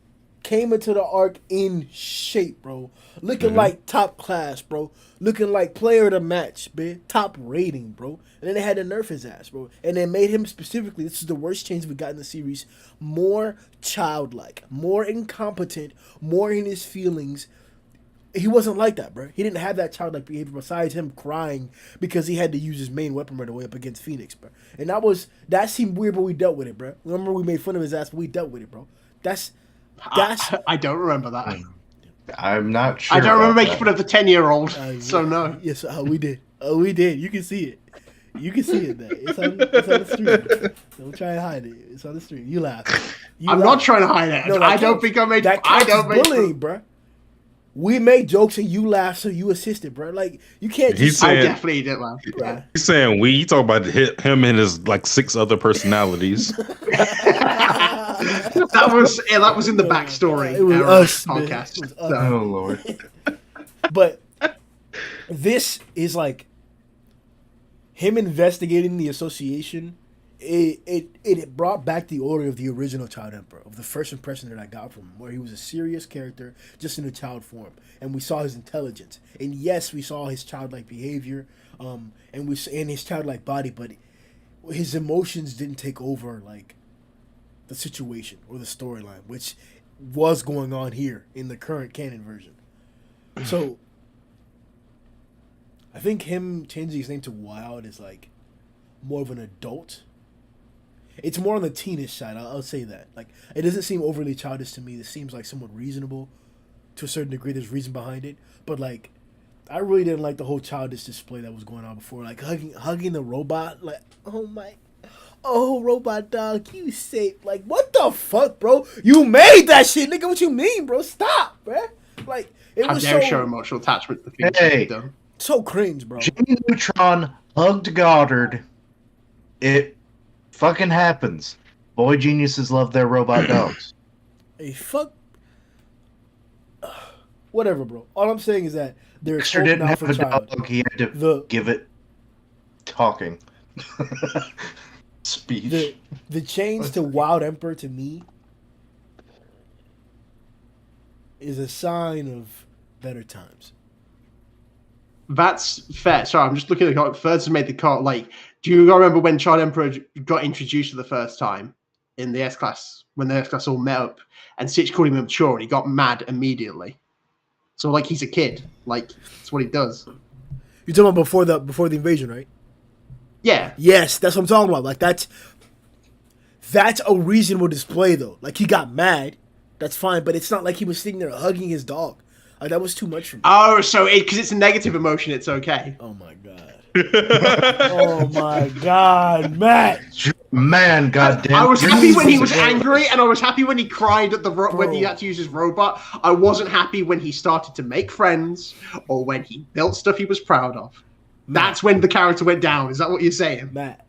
Came into the arc in shape, bro. Looking like top class, bro. Looking like player of the match, man. Top rating, bro. And then they had to nerf his ass, bro. And they made him specifically, this is the worst change we got in the series, more childlike, more incompetent, more in his feelings. He wasn't like that, bro. He didn't have that childlike behavior besides him crying because he had to use his main weapon right away up against Phoenix, bro. And that seemed weird, but we dealt with it, bro. Remember we made fun of his ass, but we dealt with it, bro. That's I don't remember that. I'm not sure. I don't remember about making fun of the 10-year-old. yeah. So no. Yes, we did. We did. You can see it. You can see it there. It's on the stream. Don't try and hide it. It's on the stream. You laugh. I'm not trying to hide it. No, that I don't counts. think I made. That I counts don't as make. bullying, bro. We made jokes and you laughed, so you assisted, bro. Like you can't. He's Just, I saying- definitely did laugh. Yeah. He's saying we. You talk about him and his like 6 other personalities. That was in the backstory. It was era us, man. podcast. It was us. So, Oh Lord. But this is like him investigating the association. It brought back the order of the original Child Emperor, of the first impression that I got from him, where he was a serious character just in a child form, and we saw his intelligence, and yes, we saw his childlike behavior, and his childlike body, but his emotions didn't take over like the situation or the storyline, which was going on here in the current canon version. So I think him changing his name to Wild is like more of an adult It's more on the teenish side. I'll say that. Like, it doesn't seem overly childish to me. It seems like somewhat reasonable to a certain degree. There's reason behind it, but like, I really didn't like the whole childish display that was going on before. Like hugging the robot. Like, oh robot dog, you safe. Like, what the fuck, bro? You made that shit, nigga. What you mean, bro? Stop, bro. Like, it How was dare so show emotional attachment to the things Hey. you've done. so cringe, bro. Jimmy Neutron hugged Goddard. It fucking happens. Boy geniuses love their robot dogs. Hey, fuck. Whatever, bro. All I'm saying is that there's Dexter hope didn't now have for a child. dog. He had to The give it talking. Speech. the change to Wild Emperor to me is a sign of better times. That's fair. Sorry, I'm just looking at the card. Ferds has made the card. Like, do you remember when Child Emperor got introduced for the first time in the S class, when the S class all met up, and Sitch called him immature, and he got mad immediately. So, like, he's a kid. Like, that's what he does. You're talking about before the invasion, right? Yeah. Yes, that's what I'm talking about. Like, that's a reasonable display, though. Like, he got mad, that's fine, but it's not like he was sitting there hugging his dog. Like, that was too much for me. Oh, so because it's a negative emotion, it's okay. Oh my god. Oh my god, Matt. Man, goddamn. I was happy when he was Jesus. angry, and I was happy when he cried at when Bro. he had to use his robot. I wasn't happy when he started to make friends or when he built stuff he was proud of. That's when the character went down. Is that what you're saying? Matt.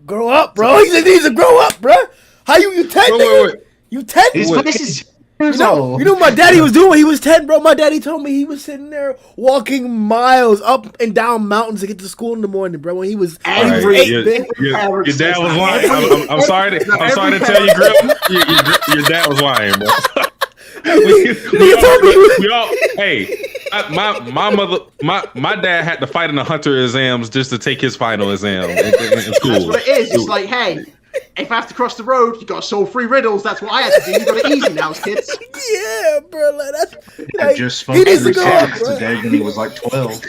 Grow up, bro. He needs to grow up, bro. How you 10, nigga? Wait. You 10? He's But this is You know what my daddy was doing when he was 10, bro? My daddy told me he was sitting there walking miles up and down mountains to get to school in the morning, bro. When he was, when he was Every- 8, your, man. your dad was Every- lying. I'm sorry to tell you, Grimm. Your dad was lying, bro. we all, hey, my dad had to fight in the Hunter exams just to take his final exam in school. That's what it is. It's like, hey, if I have to cross the road, you got to solve 3 riddles. That's what I had to do. You got it easy now, kids. Yeah, bro. Like, that's, I like, just he smoked needs to 3 grow up, cigarettes bro. today when he was like 12.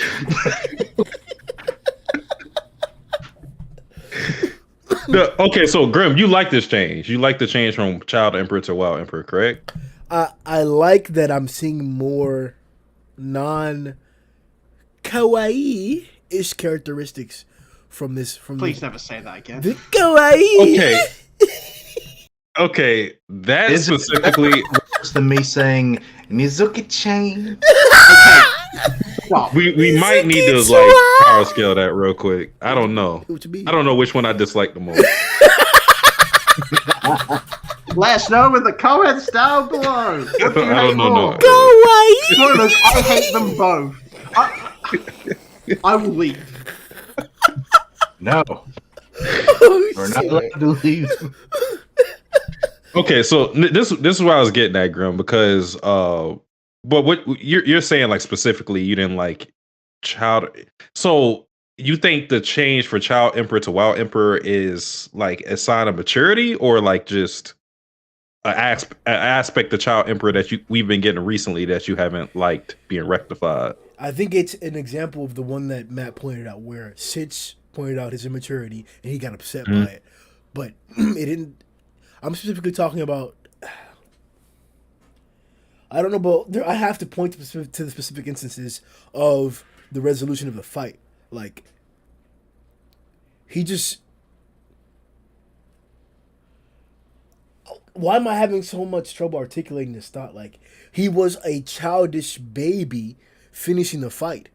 Okay, so Grimm, you like this change. You like the change from Child Emperor to Wild Emperor, correct? I like that I'm seeing more non-kawaii-ish characteristics from this. Please never say that again. The kawaii. Okay, that Is it specifically, worse than me saying Mizuki-chan? Stop. we might need to Mizuki-chan. like power scale that real quick. I don't know. What you mean? I don't know which one I dislike the most. Let us know in the comments down below. What do you I don't hate know, more? no. Kawaii. Spoilers, I hate them both. I will leave. No, Oh, we're not shit. allowed to leave. Okay, so this is where I was getting at, Grimm, because but what you're saying, like, specifically, you didn't like Child. So you think the change for Child Emperor to Wild Emperor is like a sign of maturity, or like just an aspect of Child Emperor that we've been getting recently that you haven't liked being rectified? I think it's an example of the one that Matt pointed out, where Sitch pointed out his immaturity and he got upset by it, but it didn't. I'm specifically talking about. I don't know about. I have to point to the specific instances of the resolution of the fight. Like, he just. Why am I having so much trouble articulating this thought? Like, he was a childish baby finishing the fight.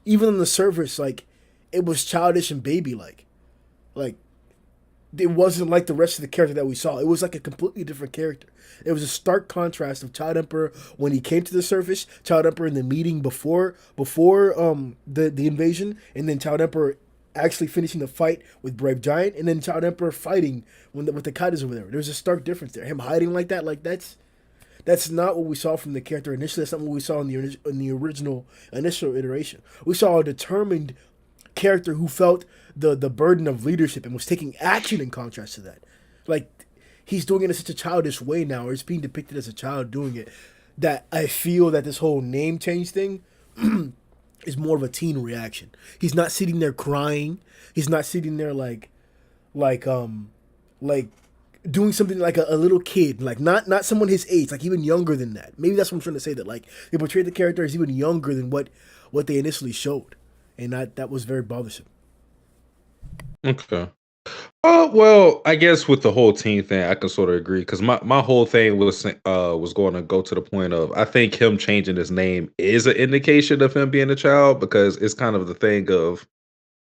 Even on the surface, like, it was childish and baby-like. Like, it wasn't like the rest of the character that we saw. It was like a completely different character. It was a stark contrast of Child Emperor when he came to the surface, Child Emperor in the meeting before the invasion, and then Child Emperor actually finishing the fight with Brave Giant, and then Child Emperor fighting with the Kaidas over there. There's a stark difference there. Him hiding like that, like that's not what we saw from the character initially. That's not what we saw in the original initial iteration. We saw a determined character who felt the burden of leadership and was taking action in contrast to that. Like, he's doing it in such a childish way now, or it's being depicted as a child doing it, that I feel that this whole name change thing is more of a teen reaction. He's not sitting there crying. He's not sitting there like like doing something like a little kid, like not someone his age, like even younger than that. Maybe that's what I'm trying to say. That like they portrayed the character as even younger than what they initially showed, and that was very bothersome. Okay. Well, I guess with the whole teen thing, I can sort of agree because my whole thing was going to go to the point of I think him changing his name is an indication of him being a child because it's kind of the thing of,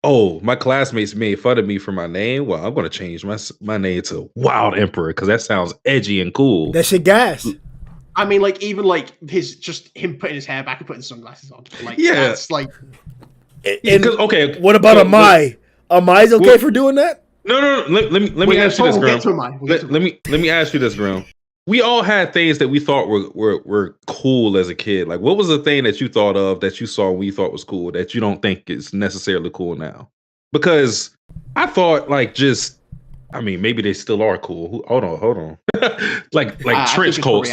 oh, my classmates made fun of me for my name. Well, I'm going to change my name to Wild Emperor because that sounds edgy and cool. That shit gas. I mean, like even like him putting his hair back and putting sunglasses on, like that's like. And okay, what about Amai? Amai's okay for doing that? No. Let me ask you this, Grimm. Let me ask you this, Grimm. We all had things that we thought were cool as a kid. Like, what was the thing that you thought of that you saw when you thought was cool that you don't think is necessarily cool now? Because I thought maybe they still are cool. Hold on. like trench coats,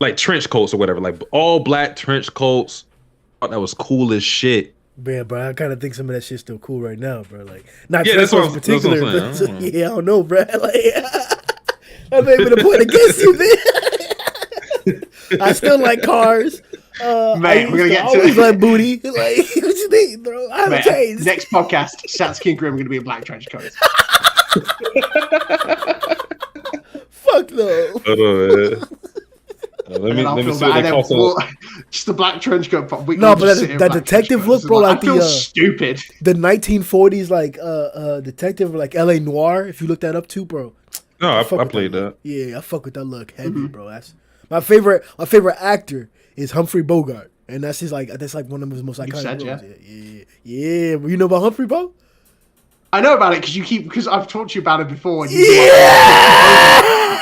like trench coats or whatever. Like all black trench coats. I thought that was cool as shit. Yeah, bro, I kind of think some of that shit's still cool right now, bro. Like, not that's in particular. But, I don't know, bro. Like, that may be the point against you, man. I still like cars. Man, we're gonna get to always like booty. Like, what you think, bro? I haven't changed. Next podcast, Satsuki and Grimm are gonna be in black trench coats. Fuck no. Let me see what they call just the black trench coat. No, but that detective look, bro, like I feel stupid. The 1940s, like detective, like L.A. Noir. If you look that up too, bro. No, I played that. Yeah, I fuck with that look heavy, bro. That's my favorite. My favorite actor is Humphrey Bogart, and that's like one of his most iconic roles. Yeah. You know about Humphrey, bro? I know about it because I've talked to you about it before. And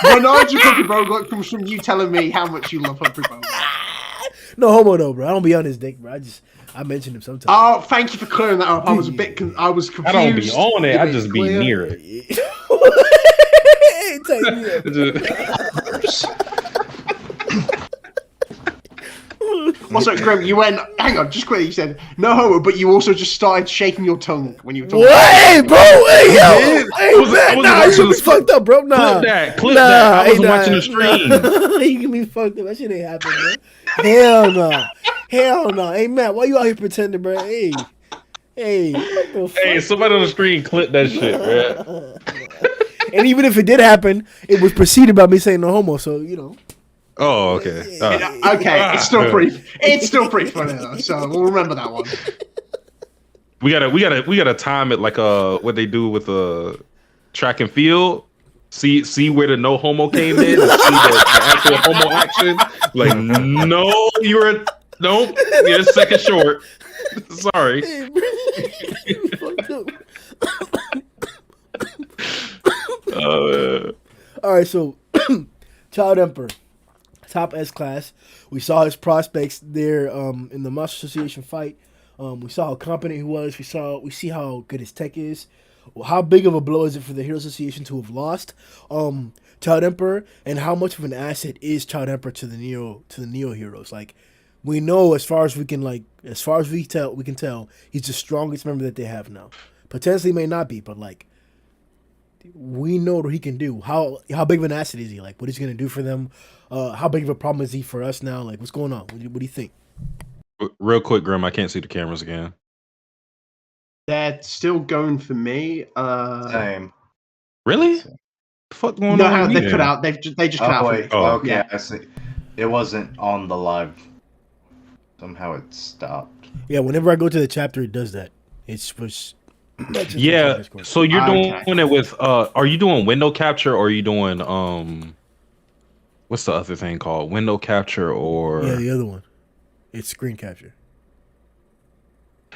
my knowledge of Humphrey Bogart comes from you telling me how much you love Humphrey Bogart. No homo though, bro. I don't be on his dick, bro. I mention him sometimes. Oh, thank you for clearing that up. I was I was confused. I don't be on it. I just be near it. Also, Grimm, you went. Hang on, just quickly. You said no homo, but you also just started shaking your tongue when you were talking. Hey, bro! Hey, yo! Nah, you be fucked up, bro. Nah, clip that. I wasn't watching the stream. You can be fucked up. That shit ain't happening, bro. Hell no. Hey, Matt, why you out here pretending, bro? Hey, somebody on the screen clip that shit, bro. And even if it did happen, it was preceded by me saying no homo. So you know. Oh, okay. Okay, it's still pretty. It's still pretty funny though. So we'll remember that one. We gotta time it like what they do with track and field. See where the no homo came in. And see the actual homo action. Like no, you're a second short. Sorry. All right, so Child Emperor. Top S class. We saw his prospects there in the Master Association fight. We saw how competent he was. We see how good his tech is. Well, how big of a blow is it for the Hero Association to have lost Child Emperor, and how much of an asset is Child Emperor to the Neo heroes? Like, we know as far as we can tell, he's the strongest member that they have now. Potentially may not be, but like, we know what he can do. How big of an asset is he? Like, what is he gonna do for them? How big of a problem is he for us now? Like, what's going on? What do you think? Real quick, Grimm, I can't see the cameras again. They're still going for me. Same. Really? The fuck going on? No, how they cut out? They just cut out. Wait. Okay, yeah. I see. It wasn't on the live. Somehow it stopped. Yeah, whenever I go to the chapter, it does that. Yeah. So you're doing it with are you doing window capture or are you doing what's the other thing called? Window capture or the other one. It's screen capture.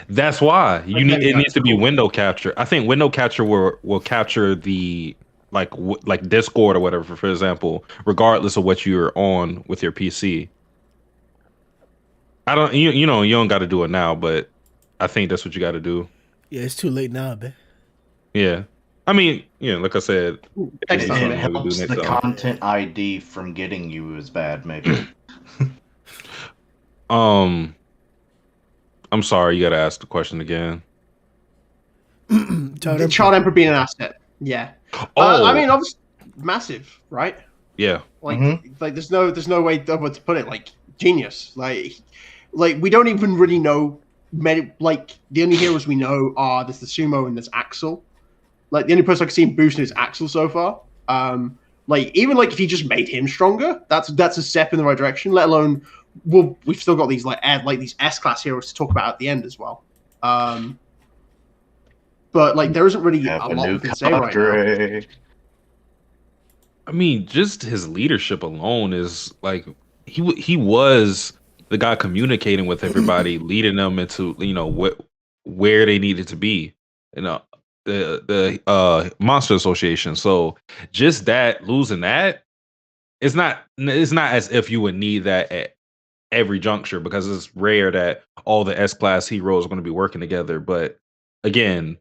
That's why it needs to be window capture. I think window capture will capture the like Discord or whatever, for example, regardless of what you're on with your PC. I don't you don't got to do it now, but I think that's what you got to do. Yeah, it's too late now, man. Yeah. I mean, like I said, it helps the content ID from getting you is bad, maybe. I'm sorry, you gotta ask the question again. The Child Emperor being an asset. Yeah. Oh, I mean, obviously, massive, right? yeah. Like, Mhm. like there's no way other to put it. Like, genius. Like we don't even really know many. Like, the only heroes we know are there's the Sumo and there's Axel. Like, the only person I can see him boosting is Axel so far. Like, even like if you just made him stronger, that's a step in the right direction. Let alone, well, we've still got these like these S class heroes to talk about at the end as well. But like there isn't really Have a a lot new we can say right now. cadre. I mean, just his leadership alone is like he was the guy communicating with everybody, leading them into where they needed to be. You know, the Monster Association. So just that losing that, it's not as if you would need that at every juncture because it's rare that all the S class heroes are going to be working together. But again,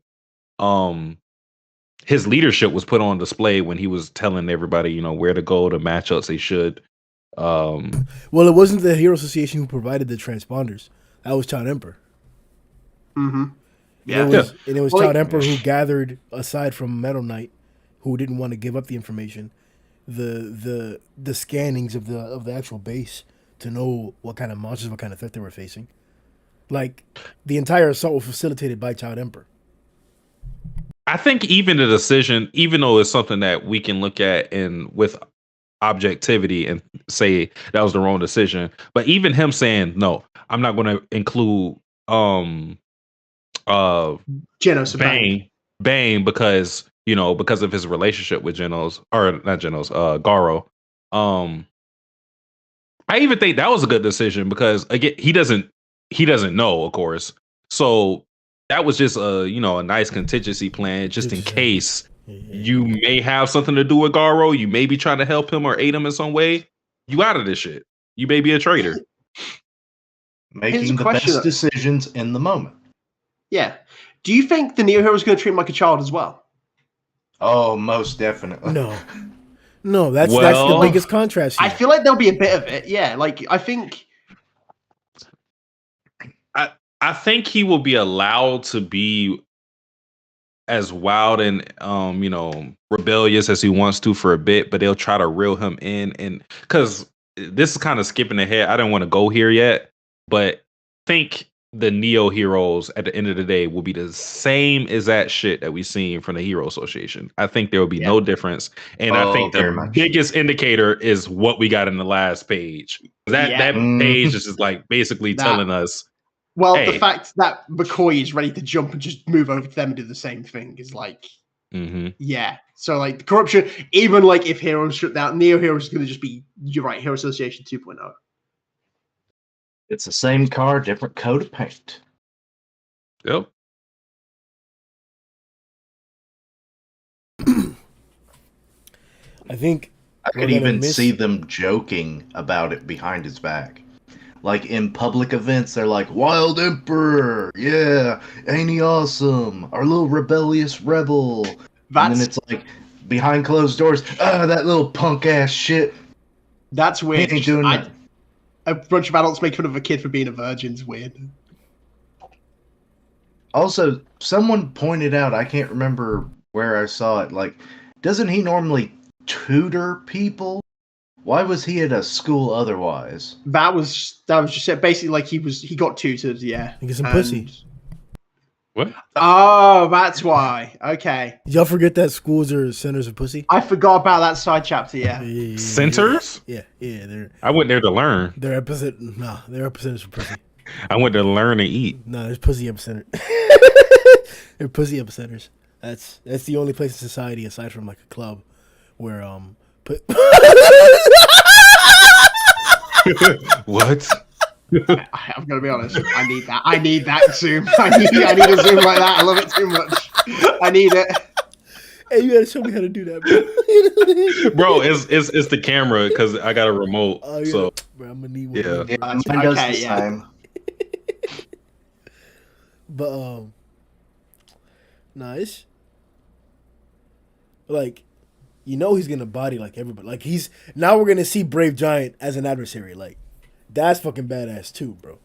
um his leadership was put on display when he was telling everybody, where to go, the matchups they should. Well, it wasn't the Hero Association who provided the transponders. That was Child Emperor. Mm-hmm. And Yeah. it was Well, Child like- Emperor who gathered, aside from Metal Knight, who didn't want to give up the information, the scannings of the actual base to know what kind of monsters, what kind of threat they were facing. Like, the entire assault was facilitated by Child Emperor. I think even the decision, even though it's something that we can look at and with objectivity and say that was the wrong decision, but even him saying no, I'm not going to include uh Genos and Bane because of his relationship with Garou. I even think that was a good decision because again he doesn't know, of course. So that was just a nice contingency plan just in case you may have something to do with Garou. You may be trying to help him or aid him in some way. You out of this shit. You may be a traitor. Making the best decisions in the moment. Yeah. Do you think the Neo Hero is going to treat him like a child as well? Oh, most definitely. No, that's the biggest contrast here. I feel like there'll be a bit of it. Yeah, like I think he will be allowed to be as wild and rebellious as he wants to for a bit, but they'll try to reel him in. And because this is kind of skipping ahead, I don't want to go here yet, but think the Neo heroes at the end of the day will be the same as that shit that we've seen from the Hero Association. I think there will be no difference. And I think the biggest indicator is what we got in the last page. That page is just like basically telling us. Well, hey, the fact that McCoy is ready to jump and just move over to them and do the same thing is like, yeah. So like the corruption, even like if Heroes shut down, Neo Heroes is going to just be, you're right, Hero Association 2.0. It's the same car, different coat of paint. Yep. I think I could even see them joking about it behind his back. Like in public events, they're like, Wild Emperor, yeah, ain't he awesome? Our little rebellious rebel. And then it's like, behind closed doors, that little punk ass shit. That's weird. He ain't doing that. A bunch of adults make fun of a kid for being a virgin is weird. Also, someone pointed out, I can't remember where I saw it, like, doesn't he normally tutor people? Why was he at a school otherwise? That was just it. Basically, like he got tutored, yeah. He get some pussy. What? Oh, that's why. Okay. Did y'all forget that schools are centers of pussy? I forgot about that side chapter, yeah. Centers? Yeah. I went there to learn. They're epicenters for pussy. I went to learn and eat. No, there's pussy epicenter. They're pussy epicenters. That's the only place in society aside from like a club where What? I'm gonna be honest. I need that. I need that zoom. I need a zoom like that. I love it too much. I need it. Hey, you gotta show me how to do that, bro. It's the camera because I got a remote. So bro, I'm gonna need one. Yeah. Mine does the same. But nice. Like, he's gonna body like everybody. Like now we're gonna see Brave Giant as an adversary. Like, that's fucking badass too, bro.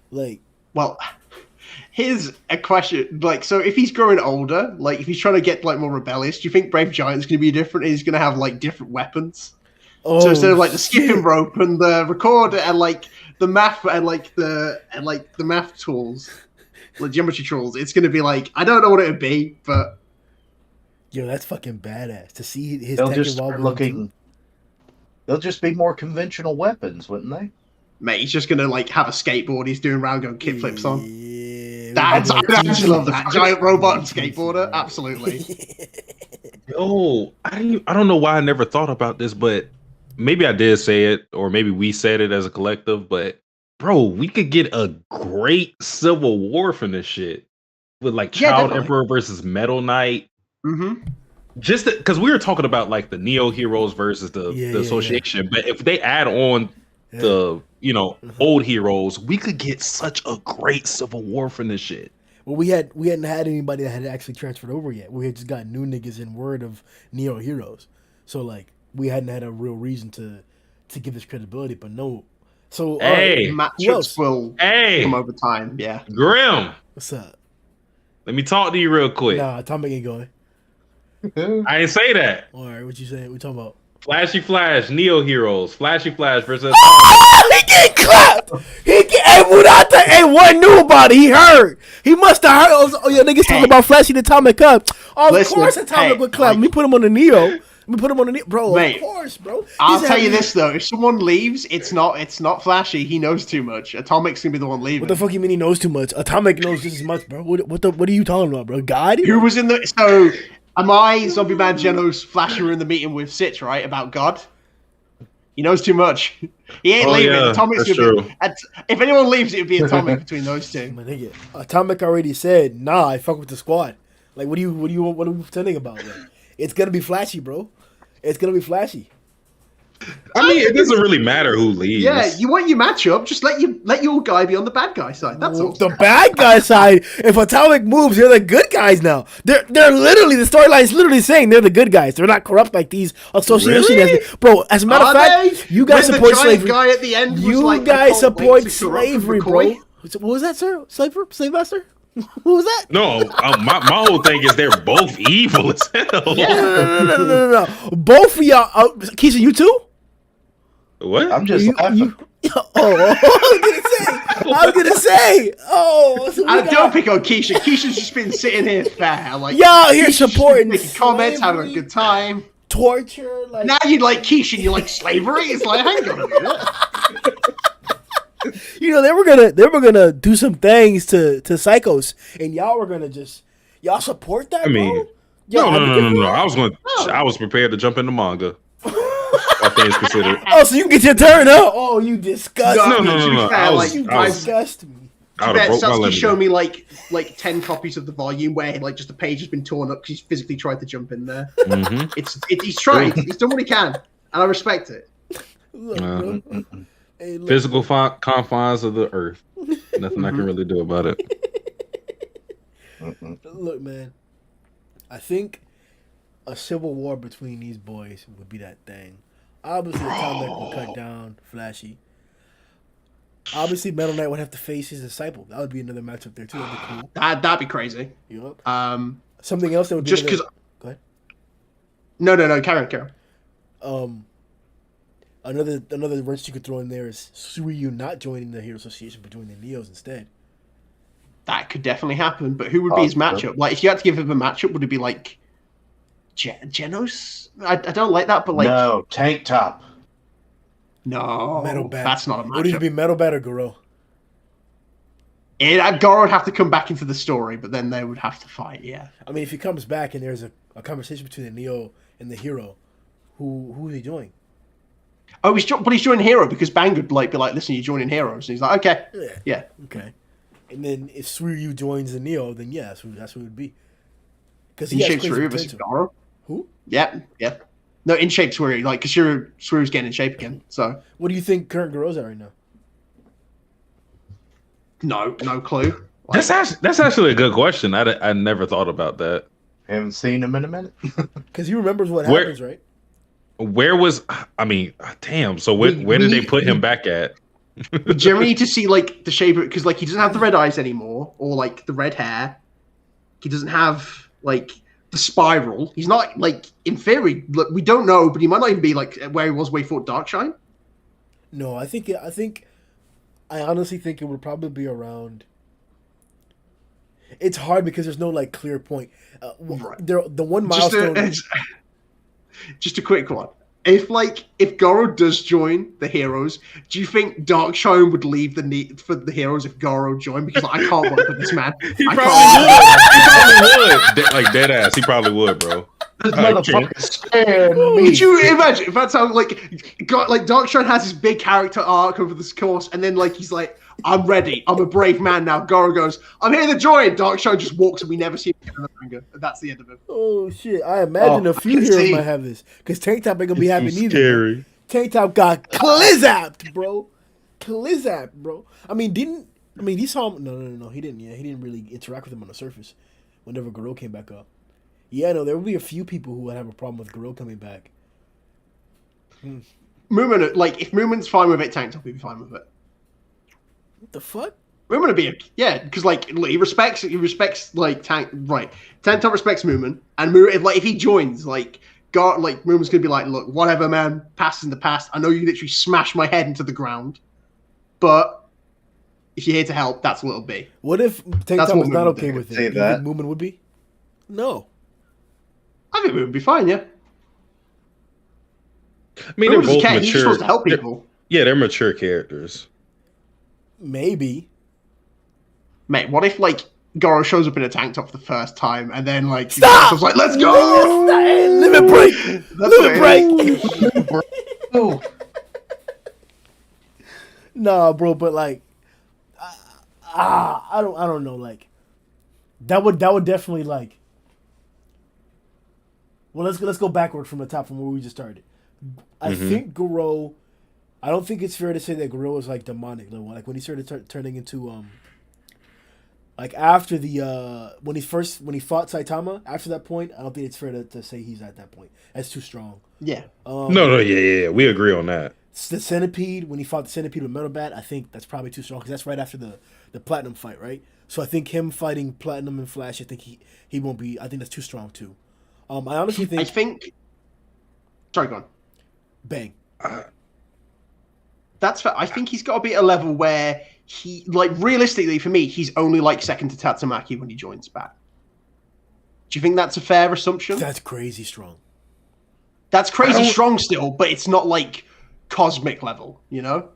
Like, well, Here's a question. Like, so if he's growing older, like if he's trying to get like more rebellious, do you think Brave Giant's going to be different? He's going to have like different weapons. So instead of like the skipping rope and the recorder and like the math and like the math tools, the geometry tools, it's going to be like I don't know what it would be, but Yo, that's fucking badass to see his They'll tech just evolve. start looking. They'll just be more conventional weapons, wouldn't they? mate, he's just going to like have a skateboard. He's doing round going kick flips on. Yeah, That's I actually love that giant robot and skateboarder. Absolutely. Oh, I don't know why I never thought about this, but maybe I did say it, or maybe we said it as a collective. But bro, we could get a great civil war from this shit with like Child definitely. Emperor versus Metal Knight. Mm-hmm. Just because we were talking about like the Neo heroes versus the association, but if they add on the old heroes, we could get such a great civil war from this shit. Well, we hadn't had anybody that had actually transferred over yet. We had just got new niggas in word of Neo heroes, so like we hadn't had a real reason to give this credibility. But no, so Hey, matchups will come over time. Yeah, Grimm, what's up? let me talk to you real quick. Nah, Atomic ain't going. I didn't say that. All right, what you saying? We talking about? Flashy Flash, Neo heroes, Flashy Flash versus. He get clapped. Hey, Murata ain't one knew about it. He heard. He must have heard. Oh, yo, niggas talking about Flashy the Atomic Cup. Of course, Atomic would clap. Let me put him on the Neo. Let me put him on the Neo, bro. Mate, of course, bro. I'll tell you this though: if someone leaves, it's not Flashy. He knows too much. Atomic's gonna be the one leaving. What the fuck you mean he knows too much? Atomic knows just as much, bro. What are you talking about, bro? God? Who was in the so? Am I Zombie Man Genos Flashy were in the meeting with Sitch, right? About God? He knows too much. He ain't leaving. Yeah, Atomic's that's gonna true. if anyone leaves, it would be Atomic between those two. My nigga, Atomic already said, nah, I fuck with the squad. Like, what are we pretending about? Like, it's gonna be Flashy, bro. It's gonna be Flashy. I mean, it doesn't really matter who leaves. Yeah, you want your matchup, just let your guy be on the bad guy side. That's all. The bad guy side. If Atomic moves, they're the good guys now. They're literally the storyline is literally saying they're the good guys. They're not corrupt like these associations. Really? Bro, as a matter of fact, you guys When support the giant slavery. guy at the end was You like, guys I can't wait support to corrupt slavery, McCoy. bro. What was that, sir? Slave master? What was that? No, my whole thing is they're both evil as hell. No. Both of y'all. Keisha, you too? What? I'm just laughing. I was gonna say. Oh, so I don't pick on Keisha. Keisha's just been sitting here fair. Like y'all here Keisha's just supporting making comments, having a slavery, good time. torture. Like Now you like Keisha, and you like slavery. It's like, hang on a minute. they were gonna do some things to Psychos, and y'all were gonna y'all support that. I mean, bro? Yo, no. I was prepared to jump into manga. All things considered. Oh, so you can get your turn, huh? Oh, you disgust me. No. You I disgust me. I would have broke my Satsuki limit. showed me like 10 copies of the volume where like just the page has been torn up because he's physically tried to jump in there. Mhm. He's tried. He's done what he can, and I respect it. Look, bro. Hey, look. Physical confines of the earth. Nothing I can really do about it. Look, man. I think a civil war between these boys would be that thing. Obviously, Atomic would cut down Flashy. Obviously, Metal Knight would have to face his disciple. That would be another matchup there too. That'd be cool. That'd be crazy. Yup. Something else that would be just because. Go ahead. No. Carry on. Another wrench you could throw in there is Suiryu not joining the Hero Association but joining the Neos instead. That could definitely happen, but who would be his matchup? Like, if you had to give him a matchup, would it be like Genos? I don't like that, but like No, Tank Top. no, Metal Bat. that's not a Would it matchup. be Metal Bat or Garou? Garou would have to come back into the story, but then they would have to fight. Yeah, I mean, if he comes back and there's a conversation between the Neo and the Hero, who is he joining? Oh, he's joining Hero because Bang would be like, listen, you're joining Heroes, and he's like, okay, yeah. Okay. And then if Suiryu joins the Neo, then yeah, that's who it would be. Because In shape Suiryu versus Garou. Who? Yeah. No, in shape Suiryu, like because Suiryu's getting in shape again. So What do you think current Garou's at right now? no clue. That's actually a good question. I never thought about that. Haven't seen him in a minute. Because he remembers what Where- happens, right? Where was? I mean, damn. So where did they put him back at? We generally need to see like the shape of it because like he doesn't have the red eyes anymore, or like the red hair. He doesn't have like the spiral. He's not like in theory. Look, we don't know, but he might not even be like where he was when he fought Darkshine. No, I honestly think it would probably be around. It's hard because there's no like clear point. Right. The one milestone. Just a quick one. If Garou does join the heroes, do you think Darkshine would leave the need for the heroes if Garou joined? Because like, I can't work with this man. He I probably would. Like dead ass. He probably would, bro. This motherfucker's scaring me. Could you imagine if that's how like Darkshine has his big character arc over this course, and then like he's like, I'm ready. I'm a brave man now. Garou goes, I'm here to join. Darkshine just walks and we never see him again in the manga. And that's the end of it. Oh shit! I imagine a few heroes might have this because Tank Top ain't gonna be happy neither. Scary. Tank Top got clizapped, bro. Clizapped, bro. He saw him. No. He didn't. Yeah, he didn't really interact with him on the surface. Whenever Garou came back up. Yeah, no, there will be a few people who would have a problem with Garou coming back. Moomin, like if Moomin's fine with it, Tank Top will be fine with it. What the fuck? Moomin would be because like he respects like Tank Top respects Moomin, and if he joins like Moomin's gonna be like, look, whatever man, past in the past. I know you literally smashed my head into the ground, but if you're here to help, that's what it'll be. What if Tank Top was not okay with it? Say Do you that. think Moomin would be? No. I think Moomin would be fine, yeah. I mean, they're Moomin doesn't both care. mature. He's just supposed to help people. Yeah, they're mature characters. Maybe. Mate, what if like Garou shows up in a tank top for the first time and then like Stop! was like, let's go! Limit break! Limit break! Oh, Nah, bro, but like, I don't know. Like, that would definitely like. Well, let's go backward from the top from where we just started. I think Garou. I don't think it's fair to say that Garou is like demonic level. Like when he started turning into like after the when he fought Saitama. After that point, I don't think it's fair to say he's at that point. That's too strong. Yeah. Yeah. We agree on that. The Centipede, when he fought the Centipede with Metal Bat, I think that's probably too strong because that's right after the Platinum fight, right? So I think him fighting Platinum and Flash, I think he won't be. I think that's too strong too. I honestly think. Sorry, go on. Bang. That's fair. I think he's got to be at a level where he, like, realistically for me, he's only like second to Tatsumaki when he joins back. Do you think that's a fair assumption? That's crazy strong. That's crazy strong still, but it's not like cosmic level, you know?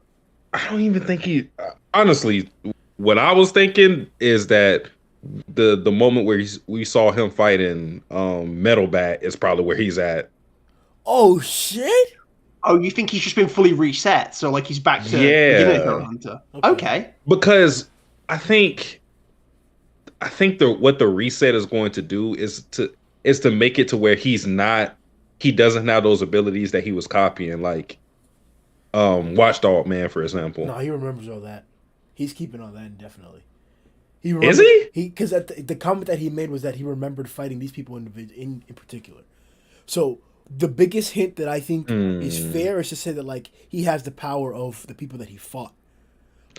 I don't even think he. Honestly, what I was thinking is that the moment where we saw him fighting Metal Bat is probably where he's at. Oh shit! Oh, you think he's just been fully reset, so like he's back to beginning Hero Hunter? Okay. Because I think what the reset is going to do is to make it to where he doesn't have those abilities that he was copying, like Watchdog Man, for example. No, he remembers all that. He's keeping all that indefinitely. Is he? Because the comment that he made was that he remembered fighting these people in particular. So the biggest hint that I think is fair is to say that like he has the power of the people that he fought,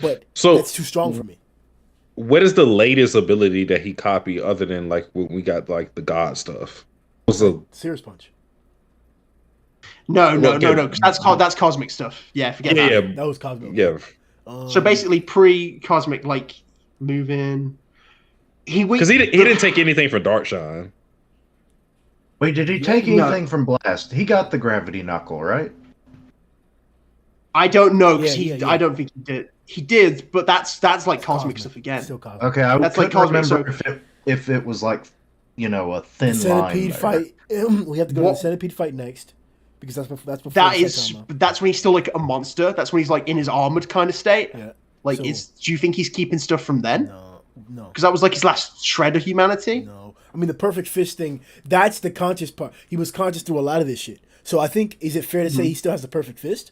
but that's too strong for me. What is the latest ability that he copied other than like when we got like the God stuff? What's the Sears Punch? No, because that's cosmic stuff. Yeah, forget that. Yeah, that was cosmic. Yeah. So basically, pre-cosmic, like move in. Because he didn't take anything from Darkshine. wait, did he take anything from Blast? He got the gravity knuckle, right? I don't know because Yeah. I don't think he did. He did, but that's like cosmic stuff again. Still cosmic. Okay, I That's couldn't like cosmic, remember if it was like, a thin Centipede line. fight. We have to go to the Centipede fight next because that's before Saitama. That's when he's still like a monster. That's when he's like in his armored kind of state. Yeah. Like, So- do you think he's keeping stuff from then? No. Because that was like his last shred of humanity. No. I mean, the perfect fist thing, that's the conscious part. He was conscious through a lot of this shit. So I think, is it fair to say he still has the perfect fist?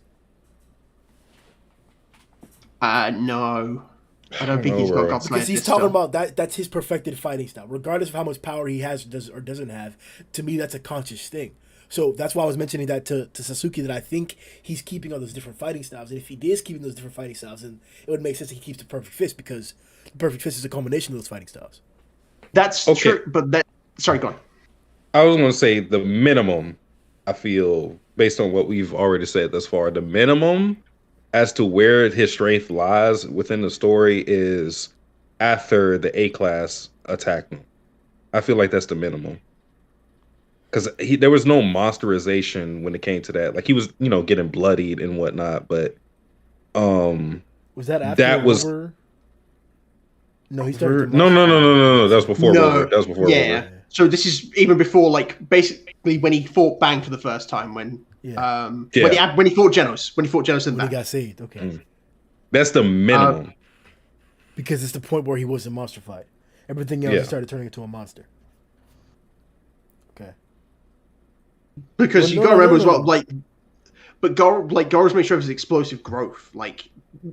No. I don't think he's got God's Because he's talking about that's his perfected fighting style. Regardless of how much power he has or doesn't have, to me, that's a conscious thing. So that's why I was mentioning that to Satsuki, that I think he's keeping all those different fighting styles. And if he is keeping those different fighting styles, then it would make sense that he keeps the perfect fist, because the perfect fist is a combination of those fighting styles. That's true, but sorry, go on. I was going to say the minimum, I feel, based on what we've already said thus far, the minimum as to where his strength lies within the story is after the A-class attacked him. I feel like that's the minimum. Because there was no monsterization when it came to that. Like, he was, getting bloodied and whatnot, but was that after over? No, he started. No. That was before. No, that was before. Yeah. Over. So this is even before, like, basically when he fought Bang for the first time. When he fought Genos. When he fought Genos and he got saved. Okay. That's the minimum. Because it's the point where he wasn't monstrified. Everything else he started turning into a monster. Okay. Because you gotta remember as well, but Garou's made sure of his explosive growth. Like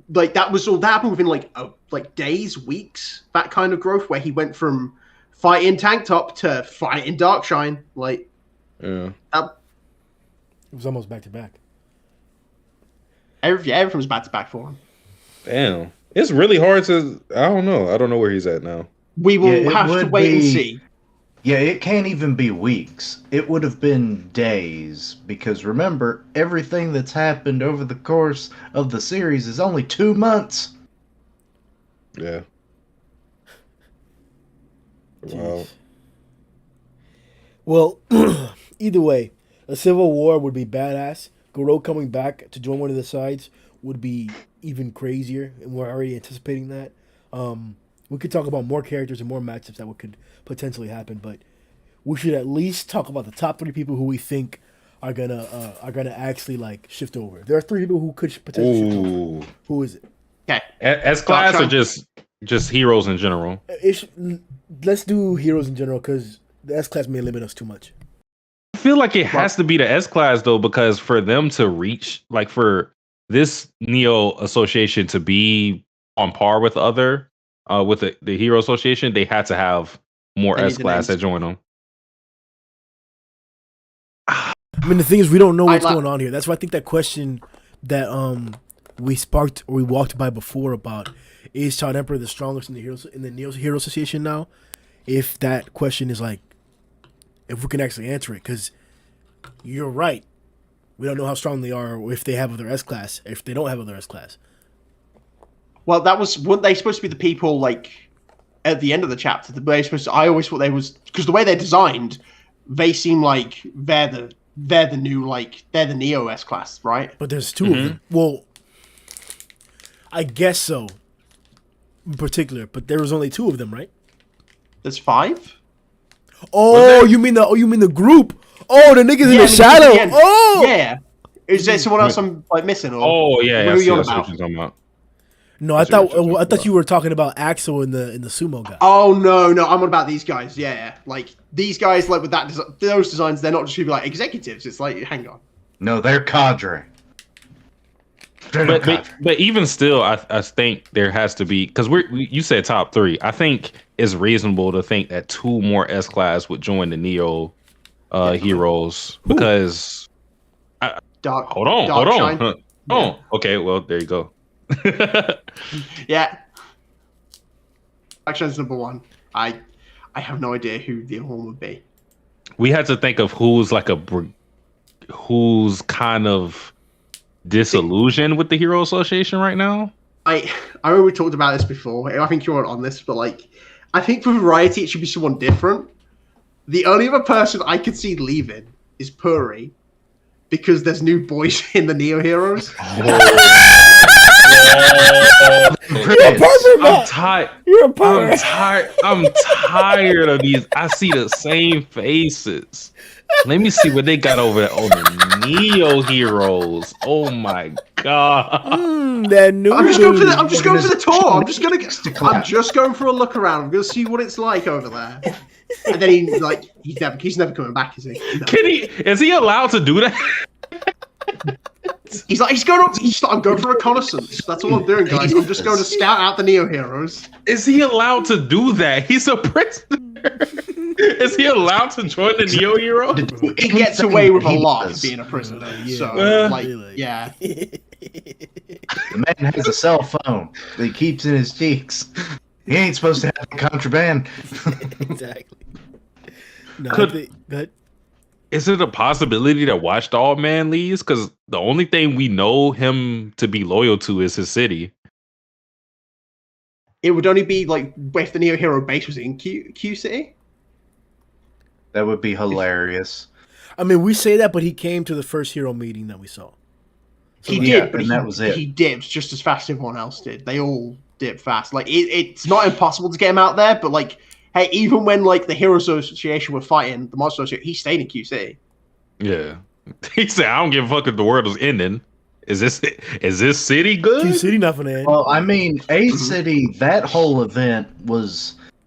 that happened within days, weeks. That kind of growth where he went from fighting Tank Top to fighting Darkshine. It was almost back to back. Everything was back to back for him. Damn, it's really hard to. I don't know where he's at now. We will have to wait and see. Yeah, it can't even be weeks. It would have been days, because remember, everything that's happened over the course of the series is only 2 months. Yeah. Wow. Well, either way, a civil war would be badass. Garou coming back to join one of the sides would be even crazier, and we're already anticipating that. We could talk about more characters and more matchups that could potentially happen, but we should at least talk about the top 3 people who we think are gonna actually shift over. There are 3 people who could potentially shift over. Who is it? Okay. S class or just heroes in general? Let's do heroes in general, because the S class may limit us too much. I feel like it has to be the S class though, because for them to reach, for this Neo Association to be on par with with the Hero Association, they had to have more S class that join them. I mean, the thing is, we don't know what's going on here. That's why I think that question that we walked by before about, is Child Emperor the strongest in the Neo Hero Association now? If that question is if we can actually answer it, because you're right, we don't know how strong they are, or if they have other S class, if they don't have other S class. Well, weren't they supposed to be the people at the end of the chapter? I always thought they was, because the way they're designed, they seem like they're the new they're the Neo S class, right? But there's 2 of them. Well, I guess so, in particular. But there was only 2 of them, right? There's 5. Oh, you mean the group? Oh, the niggas in the shadow. Oh, yeah. Is there someone else I'm missing? Or oh yeah, what are you on that's about? what you're talking about. No, I thought you were talking about Axel in the sumo guy. Oh no, I'm on about these guys. Yeah, these guys with those designs, they're not just gonna be executives. It's hang on. No, they're cadre. But even still, I think there has to be, because you said top 3. I think it's reasonable to think that 2 more S class would join the Neo heroes, because hold on. Oh, okay. Well, there you go. Yeah. Action's number 1. I have no idea who the other one would be. We had to think of who's kind of disillusioned with the Hero Association right now. I remember we talked about this before. I think you weren't on this, but I think for variety it should be someone different. The only other person I could see leaving is Puri, because there's new boys in the Neo Heroes. I'm tired. I'm tired of these. I see the same faces. Let me see what they got over there on the Neo Heroes. Oh my god! That new. I'm just going for the tour. I'm just going for a look around. I'm gonna see what it's like over there. And then he's never coming back, is he? No. Is he allowed to do that? I'm going for reconnaissance. That's all I'm doing, guys. I'm just going to scout out the Neo Heroes. Is he allowed to do that? He's a prisoner. Is he allowed to join the Neo Hero? He gets away with a He lot does. for being a prisoner. Yeah, So, really. yeah. The man has a cell phone that he keeps in his cheeks. He ain't supposed to have contraband. Exactly. No, Could- I think, go ahead. Is it a possibility that Watchdog Man leaves? Because the only thing we know him to be loyal to is his city. It would only be like if the Neo Hero base was in Q City. That would be hilarious. I mean, we say that, but he came to the first hero meeting that we saw. He yeah, did, but and that was it. He dipped just as fast as everyone else did. They all dipped fast. Like it's not impossible to get him out there, but like, hey, even when like the Hero Association were fighting the Monster Association, he stayed in Q City. Yeah. He said, I don't give a fuck if the world is ending. Is this city good? Q City not gonna end. Well, I mean, A City, that whole event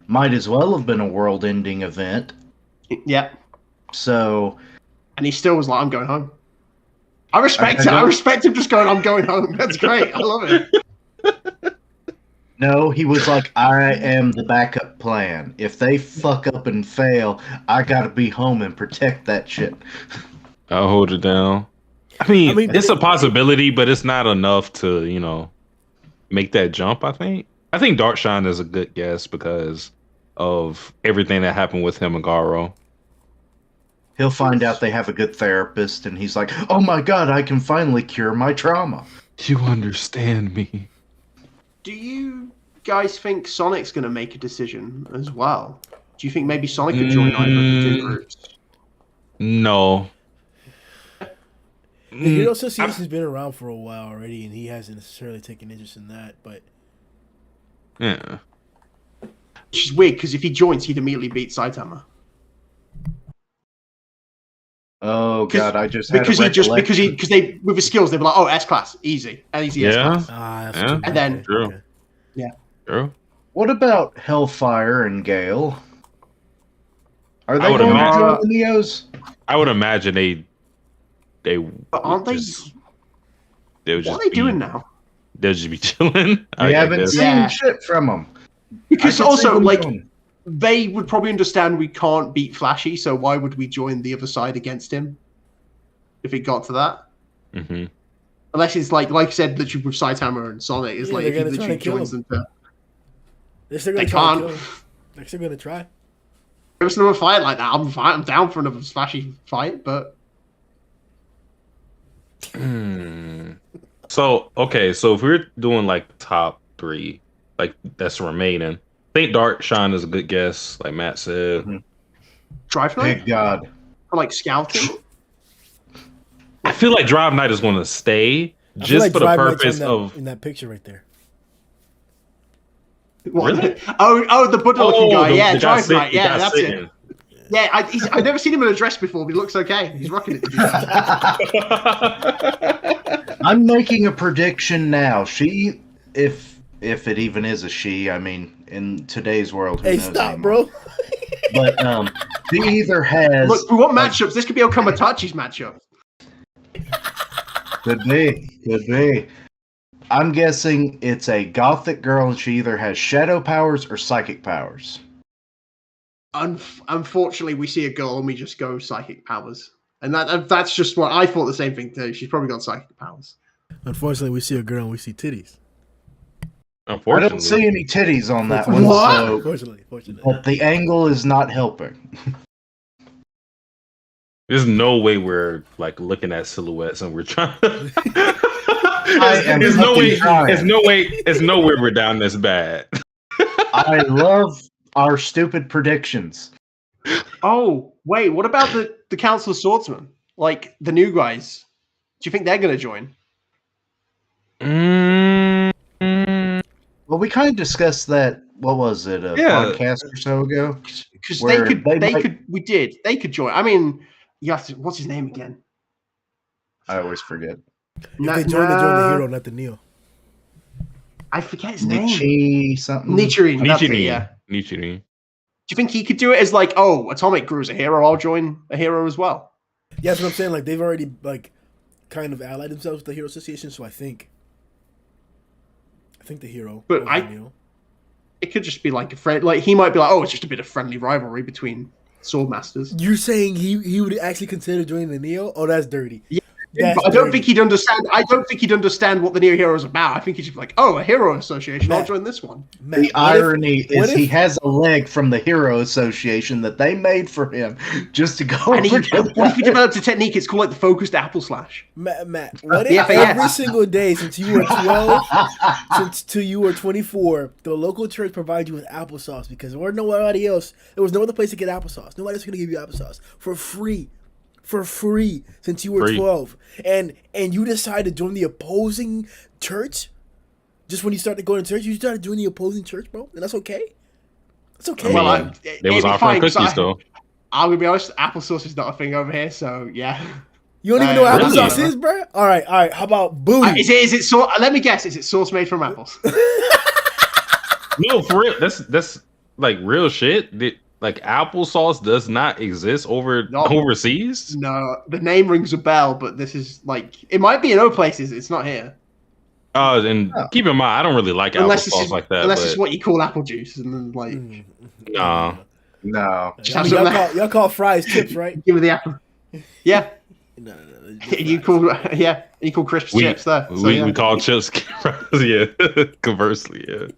might as well have been a world-ending event. Yeah, So, and he still was like, "I'm going home." I respect I it. I don't- respect him just going, "I'm going home." That's great. I love it. no, he was like, I am the backup plan. If they fuck up and fail, I gotta be home and protect that shit. I'll hold it down. I mean, it's a possibility, but it's not enough to, make that jump, I think. I think Darkshine is a good guess because of everything that happened with him and Garou. He'll find out they have a good therapist, and he's like, oh my god, I can finally cure my trauma. You understand me. Do you guys think Sonic's going to make a decision as well? Do you think maybe Sonic could join either of the two groups? No. The Hero Association's been around for a while already, and he hasn't necessarily taken interest in that. But Yeah. Which is weird because if he joins, he'd immediately beat Saitama. Oh god, I just had because a he just recollection. because they with his skills they'd be like, oh, S class, easy, easy S Yeah. class. that's Yeah. what you mean. And then- Okay, True. okay. True. What about Hellfire and Gale? Are they would going to imagine- join the Neos? I would imagine they But aren't they? would What are they doing now? They'll just be chilling. We haven't guess. seen Yeah. shit from them. Because also, like, they would probably understand we can't beat Flashy, so why would we join the other side against him? If it got to that, Mhm. unless it's like I said, literally with Saitama and Sonic, it's Yeah, like they're if he gonna try literally to kill joins him. them. They're still They gonna try to can't. kill him. They're still gonna try. Give us another fight like that. I'm fine. I'm down for another Flashy fight, but So if we're doing like top 3, like that's remaining, I think Dark Shine is a good guess, like Matt said. Mhm. Drive Knight Big god. for like scouting. I feel like Drive Night is going to stay I feel just like for the Drive Knight's on purpose that, of. in that picture right there. What? Really? Oh, the Buddha looking guy. Yeah, the guy Drive sit- Knight. the Yeah, guy that's sitting. it. Yeah, I've never seen him in a dress before, but he looks okay. He's rocking it. To do that. I'm making a prediction now. She, if it even is a she, I mean, in today's world, who Hey, knows stop, anymore? bro. But she either has. Look, we want matchups. This could be Okamatachi's matchup. Could be. I'm guessing it's a gothic girl, and she either has shadow powers or psychic powers. Unfortunately, we see a girl and we just go psychic powers, and that's just what I thought. The same thing too. She's probably got psychic powers. Unfortunately, we see a girl and we see titties. I Unfortunately, don't see any titties on that one, What? so Unfortunately. but the angle is not helping. there's no way we're like looking at silhouettes and we're trying. I am there's no fucking way. trying. There's no way we're down this bad. I love our stupid predictions. Oh wait, what about the Council of Swordsmen? Like the new guys? Do you think they're gonna join? Well, we kind of discussed that. What was it? A Yeah. podcast or so ago. Because Where they might- could. We did. They could join. I mean, you have to. What's his name again? I always forget. If they join the hero, not the Neo. I forget his name. Nietzsche something. Nichirin. That's it, Nichirin. yeah. Nichirin. Do you think he could do it as like, oh, Atomic Grew's a hero, I'll join a hero as well? Yeah, that's what I'm saying. Like they've already like kind of allied themselves with the Hero Association, so I think the hero. But over I- the Neo. it could just be like a friend. Like he might be like, oh, it's just a bit of friendly rivalry between swordmasters. You're saying he would actually consider joining the Neo? Oh, that's dirty. Yeah, That's but I don't dirty. think he'd understand. I don't think he'd understand what the Neo Hero is about. I think he'd just be like, oh, a hero association. I'll Matt. join this one. Matt, The irony what is he has a leg from the Hero Association that they made for him just to go And over what if he developed a technique? It's called like the focused apple slash. Matt, what if Yeah, every single day since you were 12, since till you were 24, the local church provided you with applesauce because there was nobody else. There was no other place to get applesauce. Nobody else was going to give you applesauce for free. For free since you were 12, and you decided to join the opposing church. Just when you started going to church, you started doing the opposing church, bro, and that's okay. That's okay. Well, they was offering cookies though. I'm gonna be honest, applesauce is not a thing over here, so yeah. You don't even know what really? applesauce is, bro. All right. How about booty? Is it sauce? Let me guess. Is it sauce made from apples? No, for real. That's like real shit. Like applesauce does not exist overseas. No, the name rings a bell, but this is like it might be in other places. It's not here. And keep in mind, I don't really like applesauce like that. Unless it's what you call apple juice, and then like No. Y'all call fries chips, right? Give me the apple. Yeah. No. You call crisps chips there. So, we call chips yeah. Conversely, yeah.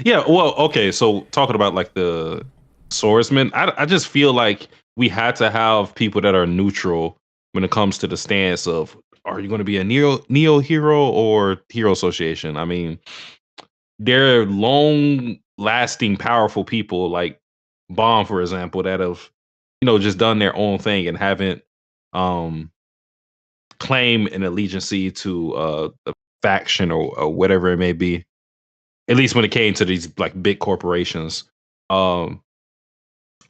Yeah, well, okay, so talking about like the swordsman, I just feel like we had to have people that are neutral when it comes to the stance of, are you going to be a neo hero or hero association? I mean, they're long lasting powerful people like Bomb, for example, that have just done their own thing and haven't claim an allegiance to the faction or whatever it may be. At least when it came to these like big corporations. So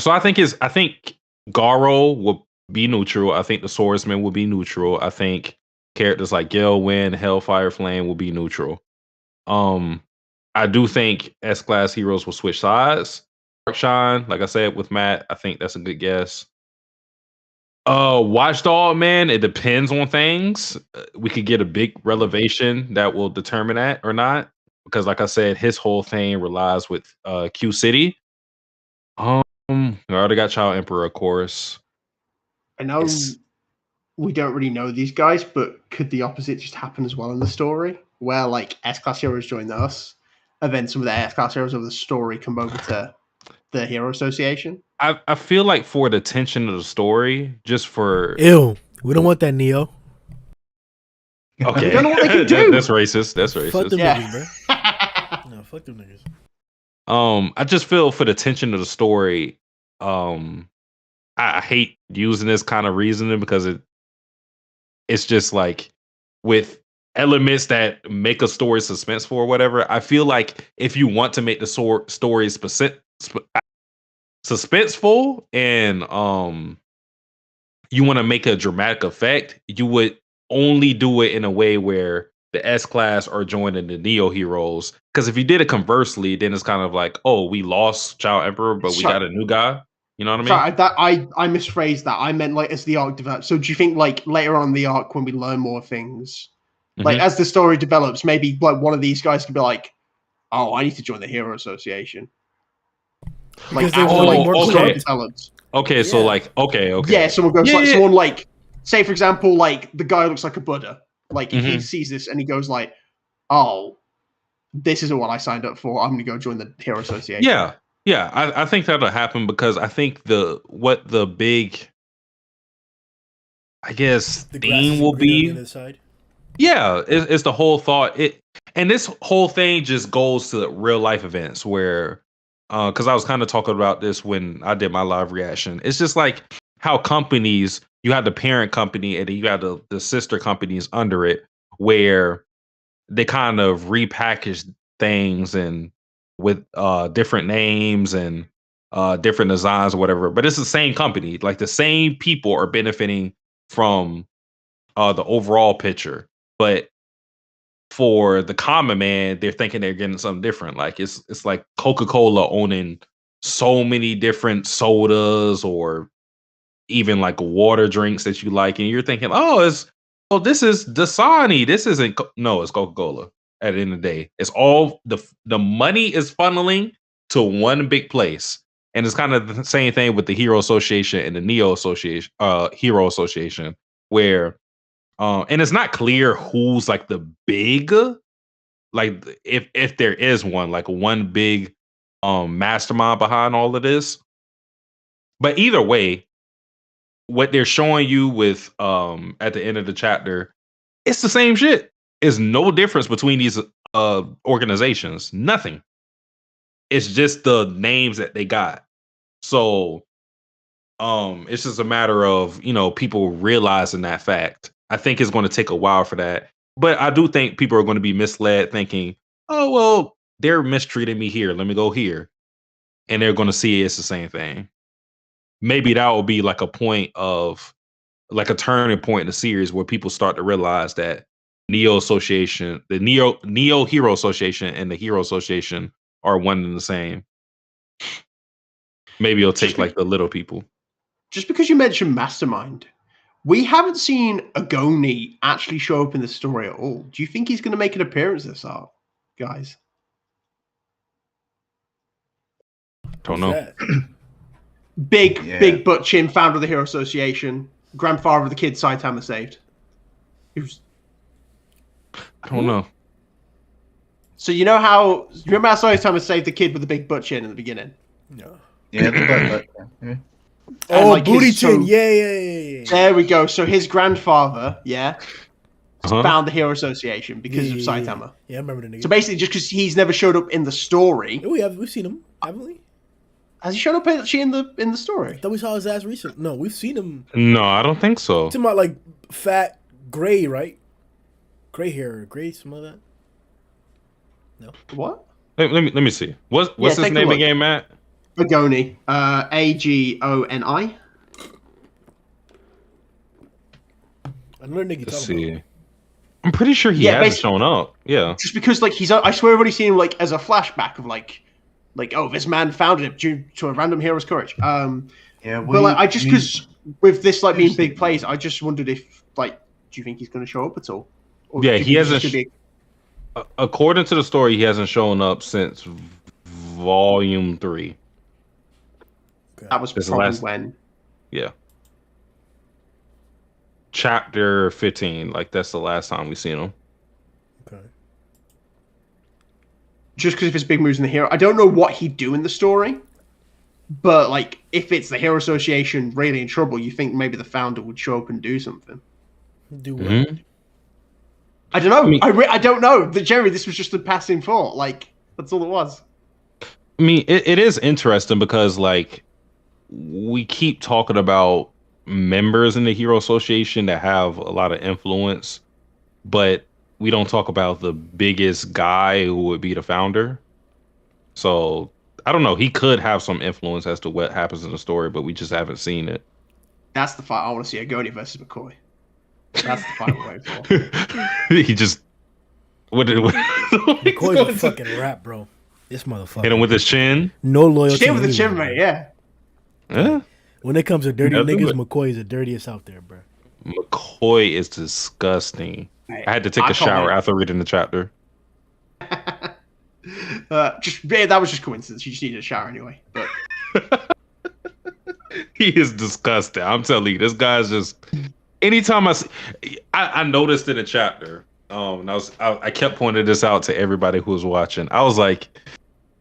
I think Garou will be neutral. I think the swordsman will be neutral. I think characters like Gale Hellfire Flame will be neutral. I do think S-class heroes will switch sides. Darkshine, like I said with Matt, I think that's a good guess. Watchdog, man, it depends on things. We could get a big revelation that will determine that or not. Because like I said, his whole thing relies with Q City. I already got Child Emperor, of course. I know we don't really know these guys, but could the opposite just happen as well in the story? Where like S-class heroes join us, and then some of the S-class heroes of the story come over to the Hero Association? I feel like for the tension of the story, just for Ew, we don't want that Neo. Okay, we don't know what they can do. That's racist. That's racist. Fuck them niggas, bro. No, fuck them niggas. I just feel for the tension of the story, I hate using this kind of reasoning because it's just like with elements that make a story suspenseful or whatever. I feel like if you want to make the story suspenseful and you want to make a dramatic effect, you would only do it in a way where the S-class are joining the Neo heroes. Because if you did it conversely, then it's kind of like, oh, we lost Child Emperor, but we got a new guy. You know what I mean? Sorry, I misphrased that. I meant like as the arc develops. So do you think like later on in the arc when we learn more things, like as the story develops, maybe like one of these guys could be like, oh, I need to join the Hero Association. Like okay. develops. Okay, so like okay. Yeah, someone goes someone like, say for example, like the guy looks like a Buddha. Like he sees this and he goes like, oh, this isn't what I signed up for. I'm gonna go join the Hero Association. Yeah, I think that'll happen because I think the big, I guess, theme will be. Yeah, it's the whole thought. And this whole thing just goes to real life events where, because I was kind of talking about this when I did my live reaction. It's just like how companies, you have the parent company and then you have the sister companies under it, where they kind of repackage things and with different names and different designs or whatever, but it's the same company. Like the same people are benefiting from the overall picture, but for the common man, they're thinking they're getting something different. Like it's like Coca-Cola owning so many different sodas or even like water drinks that you like, and you're thinking, this is Dasani. This isn't. No, it's Coca-Cola. At the end of the day, it's all the money is funneling to one big place, and it's kind of the same thing with the Hero Association and the Neo Association, Hero Association, where and it's not clear who's like the big, like if there is one, like one big mastermind behind all of this. But either way, what they're showing you with at the end of the chapter, it's the same shit. There's no difference between these organizations. Nothing. It's just the names that they got. So it's just a matter of, people realizing that fact. I think it's going to take a while for that. But I do think people are going to be misled thinking, oh, well, they're mistreating me here. Let me go here. And they're going to see it's the same thing. Maybe that will be like a point of, like a turning point in the series where people start to realize that Neo Association, the Neo Hero Association and the Hero Association are one and the same. Maybe it'll take like the little people. Just because you mentioned Mastermind, we haven't seen Agoni actually show up in the story at all. Do you think he's going to make an appearance this arc, guys? Don't know. Big butt chin, founder of the Hero Association, grandfather of the kid Saitama saved. I don't know. So you remember how Saitama saved the kid with the big butt chin in the beginning? No. Yeah, the butt. Oh, like booty chin. Yeah. There we go. So his grandfather, found the Hero Association because of Saitama. Yeah, I remember the nigga. So basically, just because he's never showed up in the story. We've seen him, haven't we? Has he showed up actually in the story? I thought we saw his ass recently. No, we've seen him. No, I don't think so. Talking about like fat gray, right? Gray hair, gray, something like that. No. What? Let me see. What's his name again, Matt? Agoni. Agoni. Another nigga. Let's see. I'm pretty sure he hasn't shown up. Yeah. Just because like I swear I've already seen him like as a flashback of like this man founded it due to a random hero's courage. But like I just because with this like being big plays, I just wondered if like do you think he's going to show up at all? Or yeah, he hasn't. According to the story, he hasn't shown up since volume 3. That was probably when. Yeah. Chapter 15. Like that's the last time we seen him. Okay. Just because of his big moves in the hero, I don't know what he'd do in the story. But like, if it's the Hero Association really in trouble, you think maybe the founder would show up and do something? Do what? Mm-hmm. I don't know. I don't know. Jerry, this was just a passing thought. Like that's all it was. I mean, it is interesting because like we keep talking about members in the Hero Association that have a lot of influence, but we don't talk about the biggest guy who would be the founder. So I don't know. He could have some influence as to what happens in the story, but we just haven't seen it. That's the fight I want to see: Agoni versus McCoy. That's the fight we're waiting for. He just McCoy's a fucking rap, bro. This motherfucker hit him with his chin. No loyalty. Chin with the chin, mate. Yeah. Yeah. When it comes to dirty niggas, McCoy is the dirtiest out there, bro. McCoy is disgusting. I had to take a shower after reading the chapter. That was just coincidence. You just needed a shower anyway. But he is disgusting. I'm telling you, this guy's just. Anytime I noticed in the chapter, and I kept pointing this out to everybody who was watching. I was like,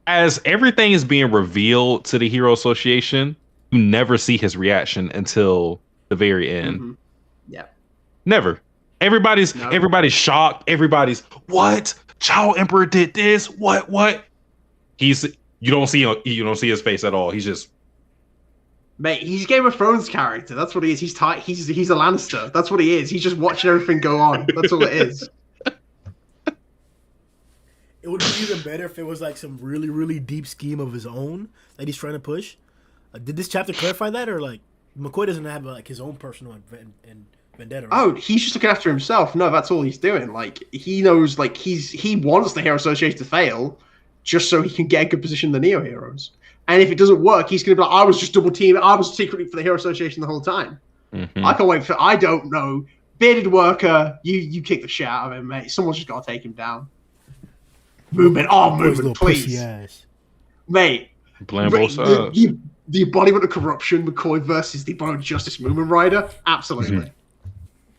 as everything is being revealed to the Hero Association, you never see his reaction until the very end. Mm-hmm. Yeah, never. Everybody's shocked. Everybody's what? Child Emperor did this. What? You don't see his face at all. He's just. Mate, he's Game of Thrones character. That's what he is. He's a Lannister. That's what he is. He's just watching everything go on. That's all it is. It would be even better if it was like some really, really deep scheme of his own that he's trying to push. Did this chapter clarify that, or like McCoy doesn't have like his own personal vendetta? Right? Oh, he's just looking after himself. No, that's all he's doing. Like he knows, like he wants the Hero Association to fail, just so he can get a good position in the Neo Heroes. And if it doesn't work, he's going to be like, I was just double teaming. I was secretly for the Hero Association the whole time. Mm-hmm. I can't wait for, I don't know. Bearded worker, you kick the shit out of him, mate. Someone's just got to take him down. Movement. Oh, McCoy's little movement, pussy please. ass. Mate. Playing both sides. The embodiment of corruption, McCoy versus the embodiment of justice, Movement Rider. Absolutely.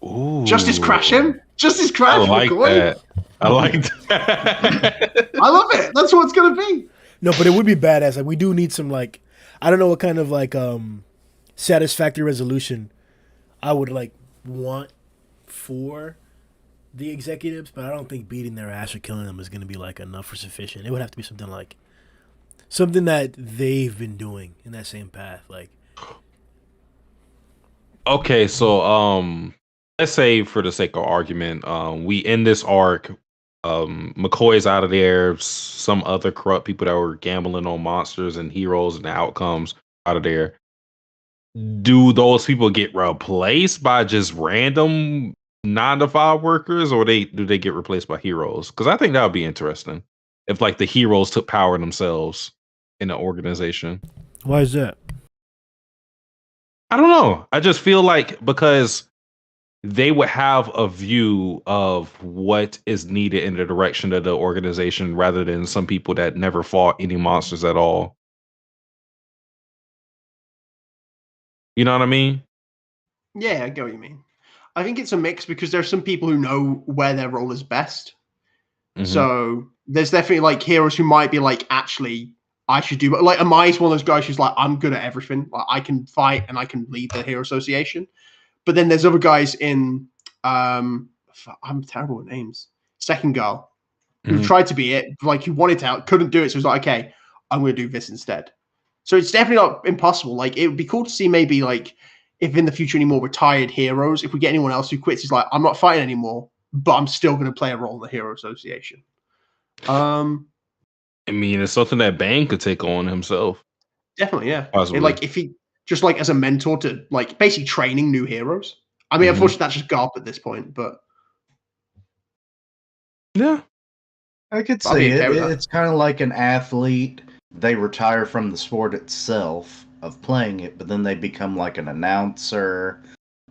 Ooh. Justice Crash him. Justice I Crash like McCoy. that. I like that. I love it. That's what it's gonna be. No, but it would be badass. Like we do need some like I don't know what kind of like satisfactory resolution I would like want for the executives, but I don't think beating their ass or killing them is going to be like enough or sufficient. It would have to be something like something that they've been doing in that same path. Like, Okay, so let's say for the sake of argument, we end this arc. McCoy's out of there. Some other corrupt people that were gambling on monsters and heroes and the outcomes out of there. Do those people get replaced by just random 9 to 5 workers, or do they get replaced by heroes? Because I think that would be interesting if like the heroes took power themselves in the organization. why is that? I don't know. I just feel like because they would have a view of what is needed in the direction of the organization rather than some people that never fought any monsters at all. You know what I mean? Yeah, I get what you mean. I think it's a mix because there's some people who know where their role is best. Mhm. So there's definitely like heroes who might be like, actually, I should do, but like Amai's one of those guys who's like, I'm good at everything. Like I can fight and I can lead the hero association. But then there's other guys in I'm terrible at names. Second Girl, who Mhm. tried to be it, like who wanted to out, couldn't do it. So he's like, okay, I'm gonna do this instead. So it's definitely not impossible. Like it would be cool to see maybe like if in the future any more retired heroes, if we get anyone else who quits, he's like, I'm not fighting anymore, but I'm still gonna play a role in the hero association. I mean, it's something that Bane could take on himself. Definitely, yeah. Possibly. And like if he just like as a mentor to like basically training new heroes. I mean, Mhm. unfortunately, that's just Garp at this point, but Yeah. I could I'll be see okay it. with that. It's kind of like an athlete. They retire from the sport itself of playing it, but then they become like an announcer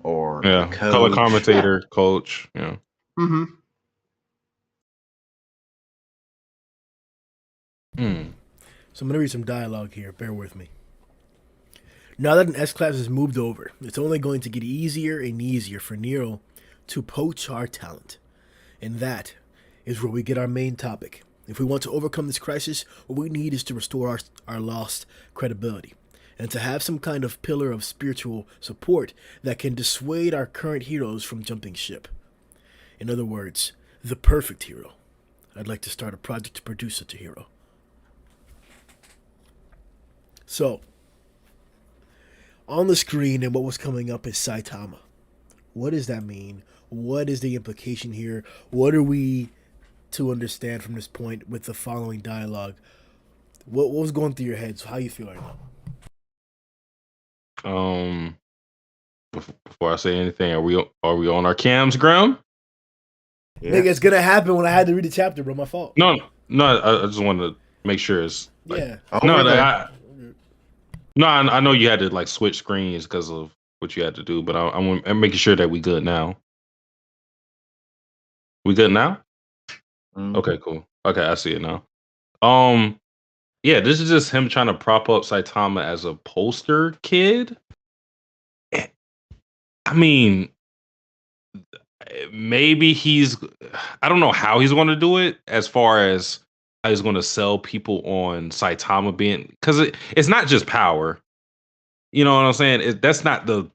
or Yeah. a Color coach. commentator, coach. Yeah. Mm-hmm. Hmm. So I'm gonna read some dialogue here. Bear with me. Now that an S-Class has moved over, it's only going to get easier and easier for Nero to poach our talent. And that is where we get our main topic. If we want to overcome this crisis, what we need is to restore our lost credibility. And to have some kind of pillar of spiritual support that can dissuade our current heroes from jumping ship. In other words, the perfect hero. I'd like to start a project to produce such a hero. So, on the screen and what was coming up is Saitama. What does that mean? What is the implication here? What are we to understand from this point with the following dialogue? What was going through your heads? How you feel right now? Before I say anything, are we on our cams, Grimm? Nigga, it's gonna happen when I had to read the chapter, bro. My fault. No. I just wanted to make sure it's like, Yeah. no, Over there. I know you had to like switch screens because of what you had to do, but I'm making sure that we good now. We good now? Mhm. Okay, cool. Okay, I see it now. Yeah, this is just him trying to prop up Saitama as a poster kid. I mean, maybe I don't know how he's going to do it as far as how he's going to sell people on Saitama being, because it's not just power. You know what I'm saying? That's not the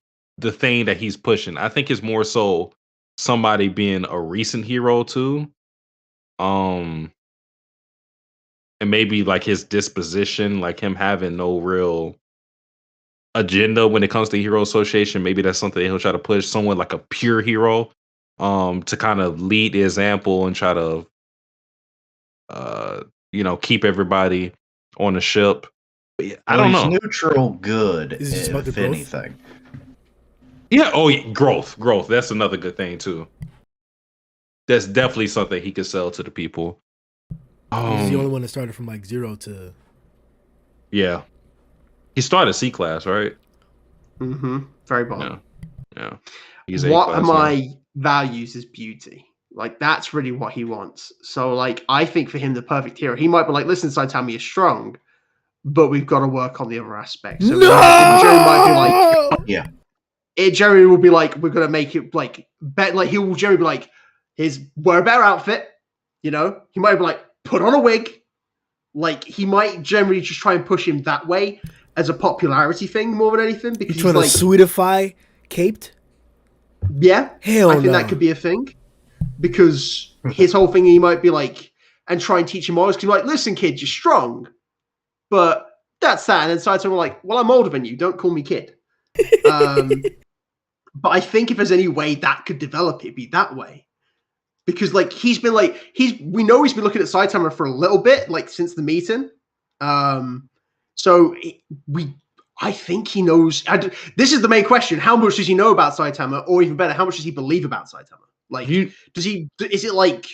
thing that he's pushing. I think it's more so somebody being a recent hero too. And maybe like his disposition, like him having no real agenda when it comes to Hero Association. Maybe that's something he'll try to push. Someone like a pure hero, to kind of lead the example and try to, keep everybody on the ship. But yeah, I don't He's know. neutral good, Is it just about the if growth? anything. Yeah. Oh, yeah, growth. That's another good thing too. That's definitely something he could sell to the people. He's the only one that started from like 0 to. Yeah. He started C class, right? Mm-hmm. Very bottom. Yeah. Yeah. He's A What class am now. I values is beauty. Like, that's really what he wants. So, like, I think for him, the perfect hero, he might be like, listen, Saitama is strong, but we've got to work on the other aspects. So Jeremy might be like, Yeah. Jeremy will be like, we're going to make it, like, bet, like, Jeremy be like, wear a better outfit, you know? He might be like, put on a wig. Like, he might generally just try and push him that way as a popularity thing more than anything. Because You're trying to sweetify Caped? Yeah. Hell I think no. that could be a thing. Because his whole thing, he might be like, and try and teach him always, because like, listen, kid, you're strong, but that's that. And then Saitama like, well, I'm older than you, don't call me kid. But I think if there's any way that could develop, it'd be that way. Because like we know he's been looking at Saitama for a little bit, like since the meeting. I think he knows. This is the main question: how much does he know about Saitama, or even better, how much does he believe about Saitama? Like, is it like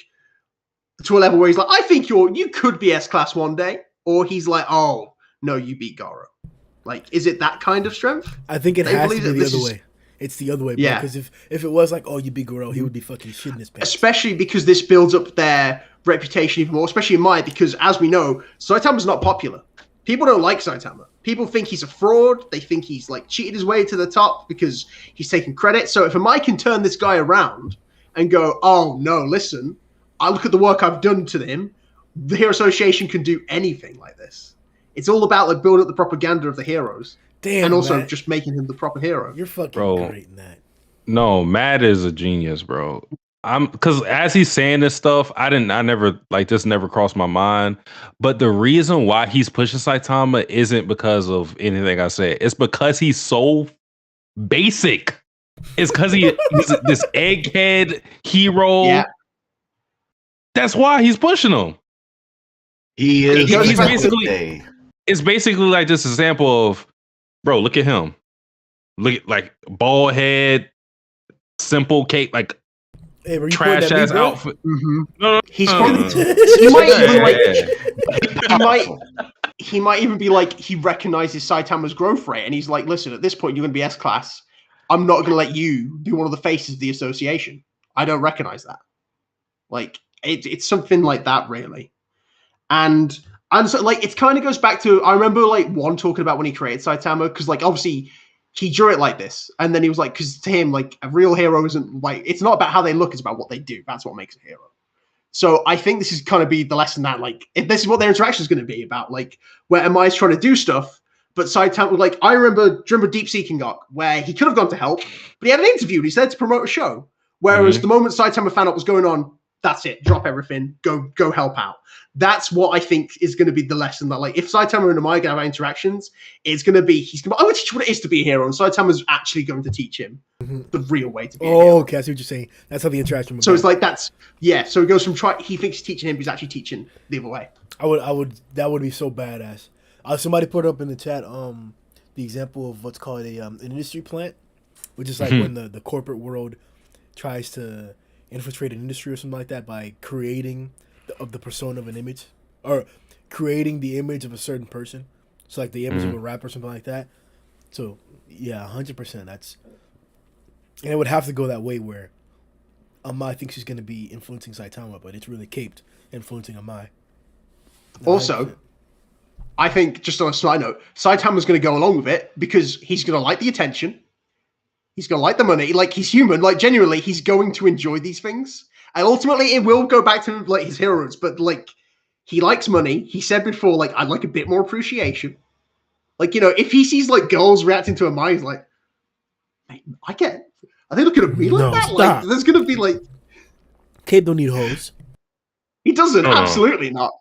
to a level where he's like, I think you could be S-class one day, or he's like, oh no, you beat Garou. Like, is it that kind of strength? I think it has to be the other way. It's the other way, bro. Yeah. Because if it was like, oh, you beat Garou, he would be fucking shitting his pants. Especially because this builds up their reputation even more, especially in Mai, because as we know, Saitama's not popular. People don't like Saitama. People think he's a fraud. They think he's like cheated his way to the top because he's taking credit. So if Mai can turn this guy around and go, oh no, listen, I look at the work I've done to him. The Hero Association can do anything like this. It's all about like building up the propaganda of the heroes. Damn, and also Matt. just making him the proper hero. You're fucking great in that. No, Matt is a genius, bro. Because as he's saying this stuff, this never crossed my mind. But the reason why he's pushing Saitama isn't because of anything I said. It's because he's so basic. It's because he's this egghead hero. Yeah. That's why he's pushing him. He is. He's basically. It's basically like this example of, bro, look at him. Look at like bald head, simple cape, like hey, trash ass outfit. Mm-hmm. No, he's probably he might even be like he recognizes Saitama's growth rate, and he's like, listen, at this point you're going to be S-class. I'm not going to let you be one of the faces of the association. I don't recognize that. Like it's something like that, really. And so like it kind of goes back to, I remember like one talking about when he created Saitama, because like obviously he drew it like this, and then he was like, because to him, like a real hero isn't like, it's not about how they look, it's about what they do. That's what makes a hero. So I think this is kind of be the lesson that like, if this is what their interaction is going to be about, like where Mi's trying to do stuff, but Saitama, like I remember Deep Seeking Arc, where he could have gone to help, but he had an interview and he said to promote a show. Whereas the moment Saitama found out what was going on, that's it, drop everything, go help out. That's what I think is going to be the lesson, that like if Saitama and Amai have interactions, it's going to be, I'm going to teach you what it is to be a hero, and Saitama's actually going to teach him the real way to be a hero. Okay, I see what you're saying. That's how the interaction would So go. it's like so it goes from he thinks he's teaching him, he's actually teaching the other way. That would be so badass. Somebody put up in the chat the example of what's called an industry plant, which is like when the corporate world tries to infiltrate an industry or something like that by creating the persona of an image, or creating the image of a certain person. So like the image of a rapper or something like that. So yeah, 100%. And it would have to go that way where Amai thinks she's going to be influencing Saitama, but it's really Caped influencing Amai. Also, I think, just on a side note, Saitama's going to go along with it because he's going to like the attention. He's going to like the money. Like, he's human. Like, genuinely, he's going to enjoy these things. And ultimately, it will go back to, like, his heroes. But, like, he likes money. He said before, like, I'd like a bit more appreciation. Like, you know, if he sees, like, girls reacting to Amai, he's like, are they looking at me like that? Stop. Like, there's going to be, like... Cape don't need hoes. He doesn't. Absolutely not.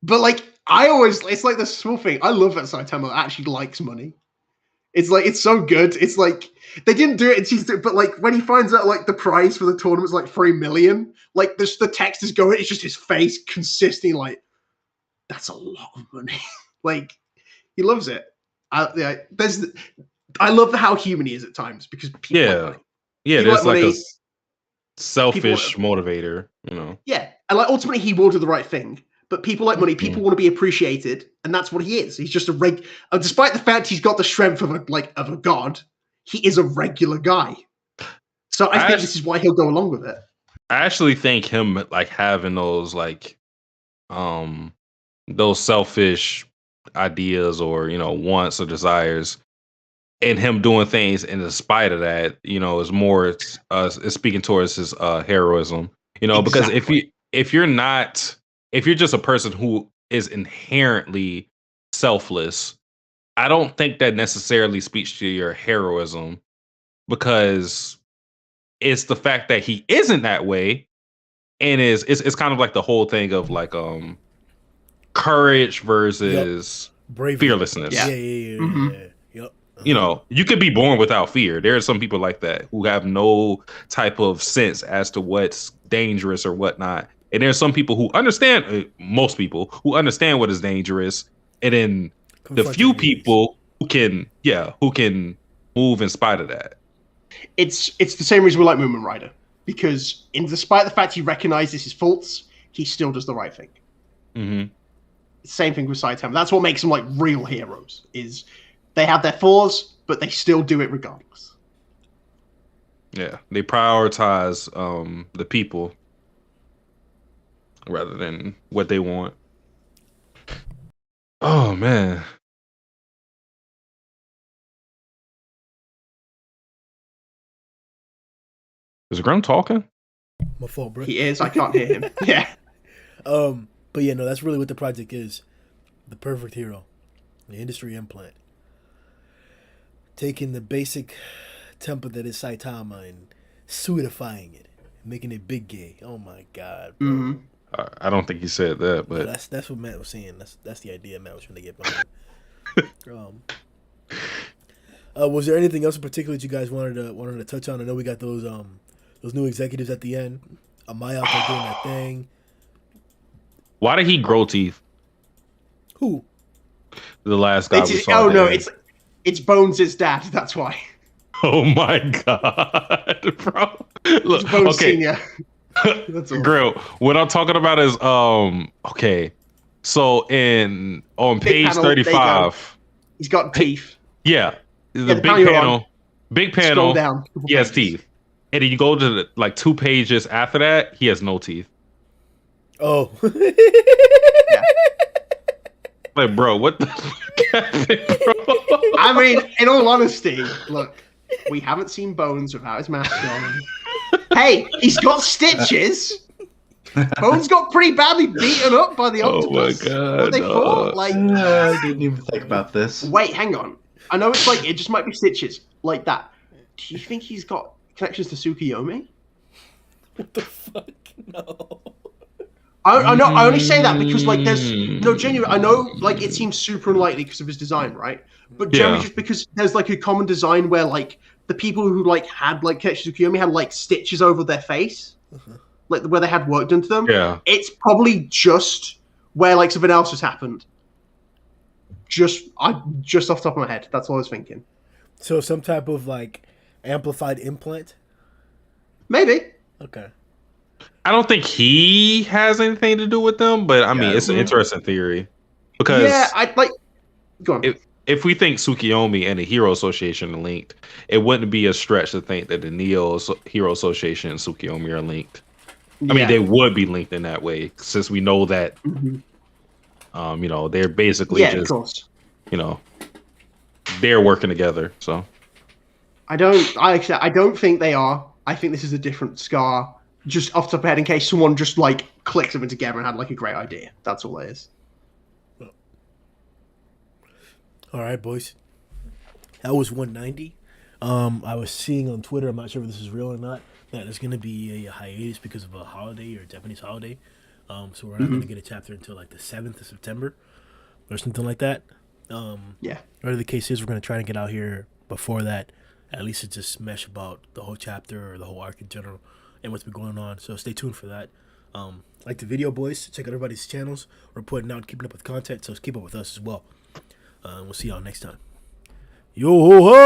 But, like, it's like the small thing. I love that Saitama actually likes money. It's like, it's so good. It's like, they didn't do it in season 2, but like when he finds out like the prize for the tournament is like 3 million, like the text is going, it's just his face consistently like, that's a lot of money. Like, he loves it. I love how human he is at times, because people like money. Yeah, People there's like money, a selfish motivator, you know. Yeah, and like ultimately he will do the right thing. But people like money. People want to be appreciated, and that's what he is. He's just a despite the fact he's got the strength of a god, he is a regular guy. So I think this is why he'll go along with it. I actually think him like having those like those selfish ideas or wants or desires, and him doing things in spite of that, is more is speaking towards his heroism. Because Exactly. if you're not if you're just a person who is inherently selfless, I don't think that necessarily speaks to your heroism, because it's the fact that he isn't that way, and it's kind of like the whole thing of like courage Yup. versus Bravery. Yeah. fearlessness. hmm Yeah. Yup. Uh-huh. You could be born without fear. There are some people like that who have no type of sense as to what's dangerous or whatnot. And there's some people who understand, most people who understand what is dangerous. And then the Confront it few anyways. people who can move in spite of that. It's the same reason we like Rider, because despite the fact he recognizes his faults, he still does the right thing. Hmm. Same thing with Saitama. That's what makes them like real heroes. Is they have their flaws, but they still do it regardless. Yeah, they prioritize the people rather than what they want. Oh man, is Grim talking? My fault, bro. He is. I can't hear him. Yeah. But yeah, no, that's really what the project is. The perfect hero. The industry implant. Taking the basic template that is Saitama and suitifying it. Making it big gay. Oh my god, bro. hmm I don't think he said that, No, but that's what Matt was saying. That's the idea Matt was trying to get behind. um was there anything else in particular that you guys wanted to touch on? I know we got those new executives at the end. Amaya out there doing that thing. why did he grow teeth? Who? The last guy It's we his, saw oh no, there. it's Bones' dad. That's why. Oh my god, bro! It's Look, Bones okay, Senior. That's all. Grill. What I'm talking about is okay. So on Big page panel. There you go. 35, He's got hey, teeth. yeah, Yeah, the the big panel you're on. big Scroll panel. down. Couple He has pages. teeth, and then you go to like 2 pages after that, he has no teeth. Oh. Yeah. Like, bro, what the fuck happened, bro? I mean, in all honesty, look, we haven't seen Bones without his mask on. Hey, he's got stitches. Bones got pretty badly beaten up by the Oh my octopus. God, When they no. fought, like, I didn't even think about this. wait, hang on. I know it's like it just might be stitches like that. Do you think he's got connections to Tsukiyomi? What the fuck? No. I know. I only say that because like there's no genuine. I know like it seems super unlikely because of his design, right? But generally, Yeah. just because there's like a common design where like the people who like had like Tsukiyomi had like stitches over their face, like where they had work done to them. Yeah. It's probably just where like something else has happened. Just off the top of my head, that's what I was thinking. So some type of like amplified implant? Maybe. Okay. I don't think he has anything to do with them, but I mean, Yeah. it's an interesting theory because Yeah, I like. Go on. if we think Tsukiyomi and the Hero Association are linked, it wouldn't be a stretch to think that the Hero Association and Tsukiyomi are linked. I mean, they would be linked in that way since we know that, they're basically yeah, of just, course. they're working together. So I don't think they are. I think this is a different Scar. Just off the top of my head, in case someone just like clicked something together and had like a great idea. That's all it is. All right, boys. That was 190. I was seeing on Twitter, I'm not sure if this is real or not, that there's going to be a hiatus because of a holiday or a Japanese holiday. So we're not going to get a chapter until like the 7th of September or something like that. Yeah. Whatever the case is, we're going to try and get out here before that, at least to just mesh about the whole chapter or the whole arc in general and what's been going on. So stay tuned for that. Like the video, boys. Check out everybody's channels. We're putting out, keeping up with content, so keep up with us as well. We'll see y'all next time. Yo ho ho!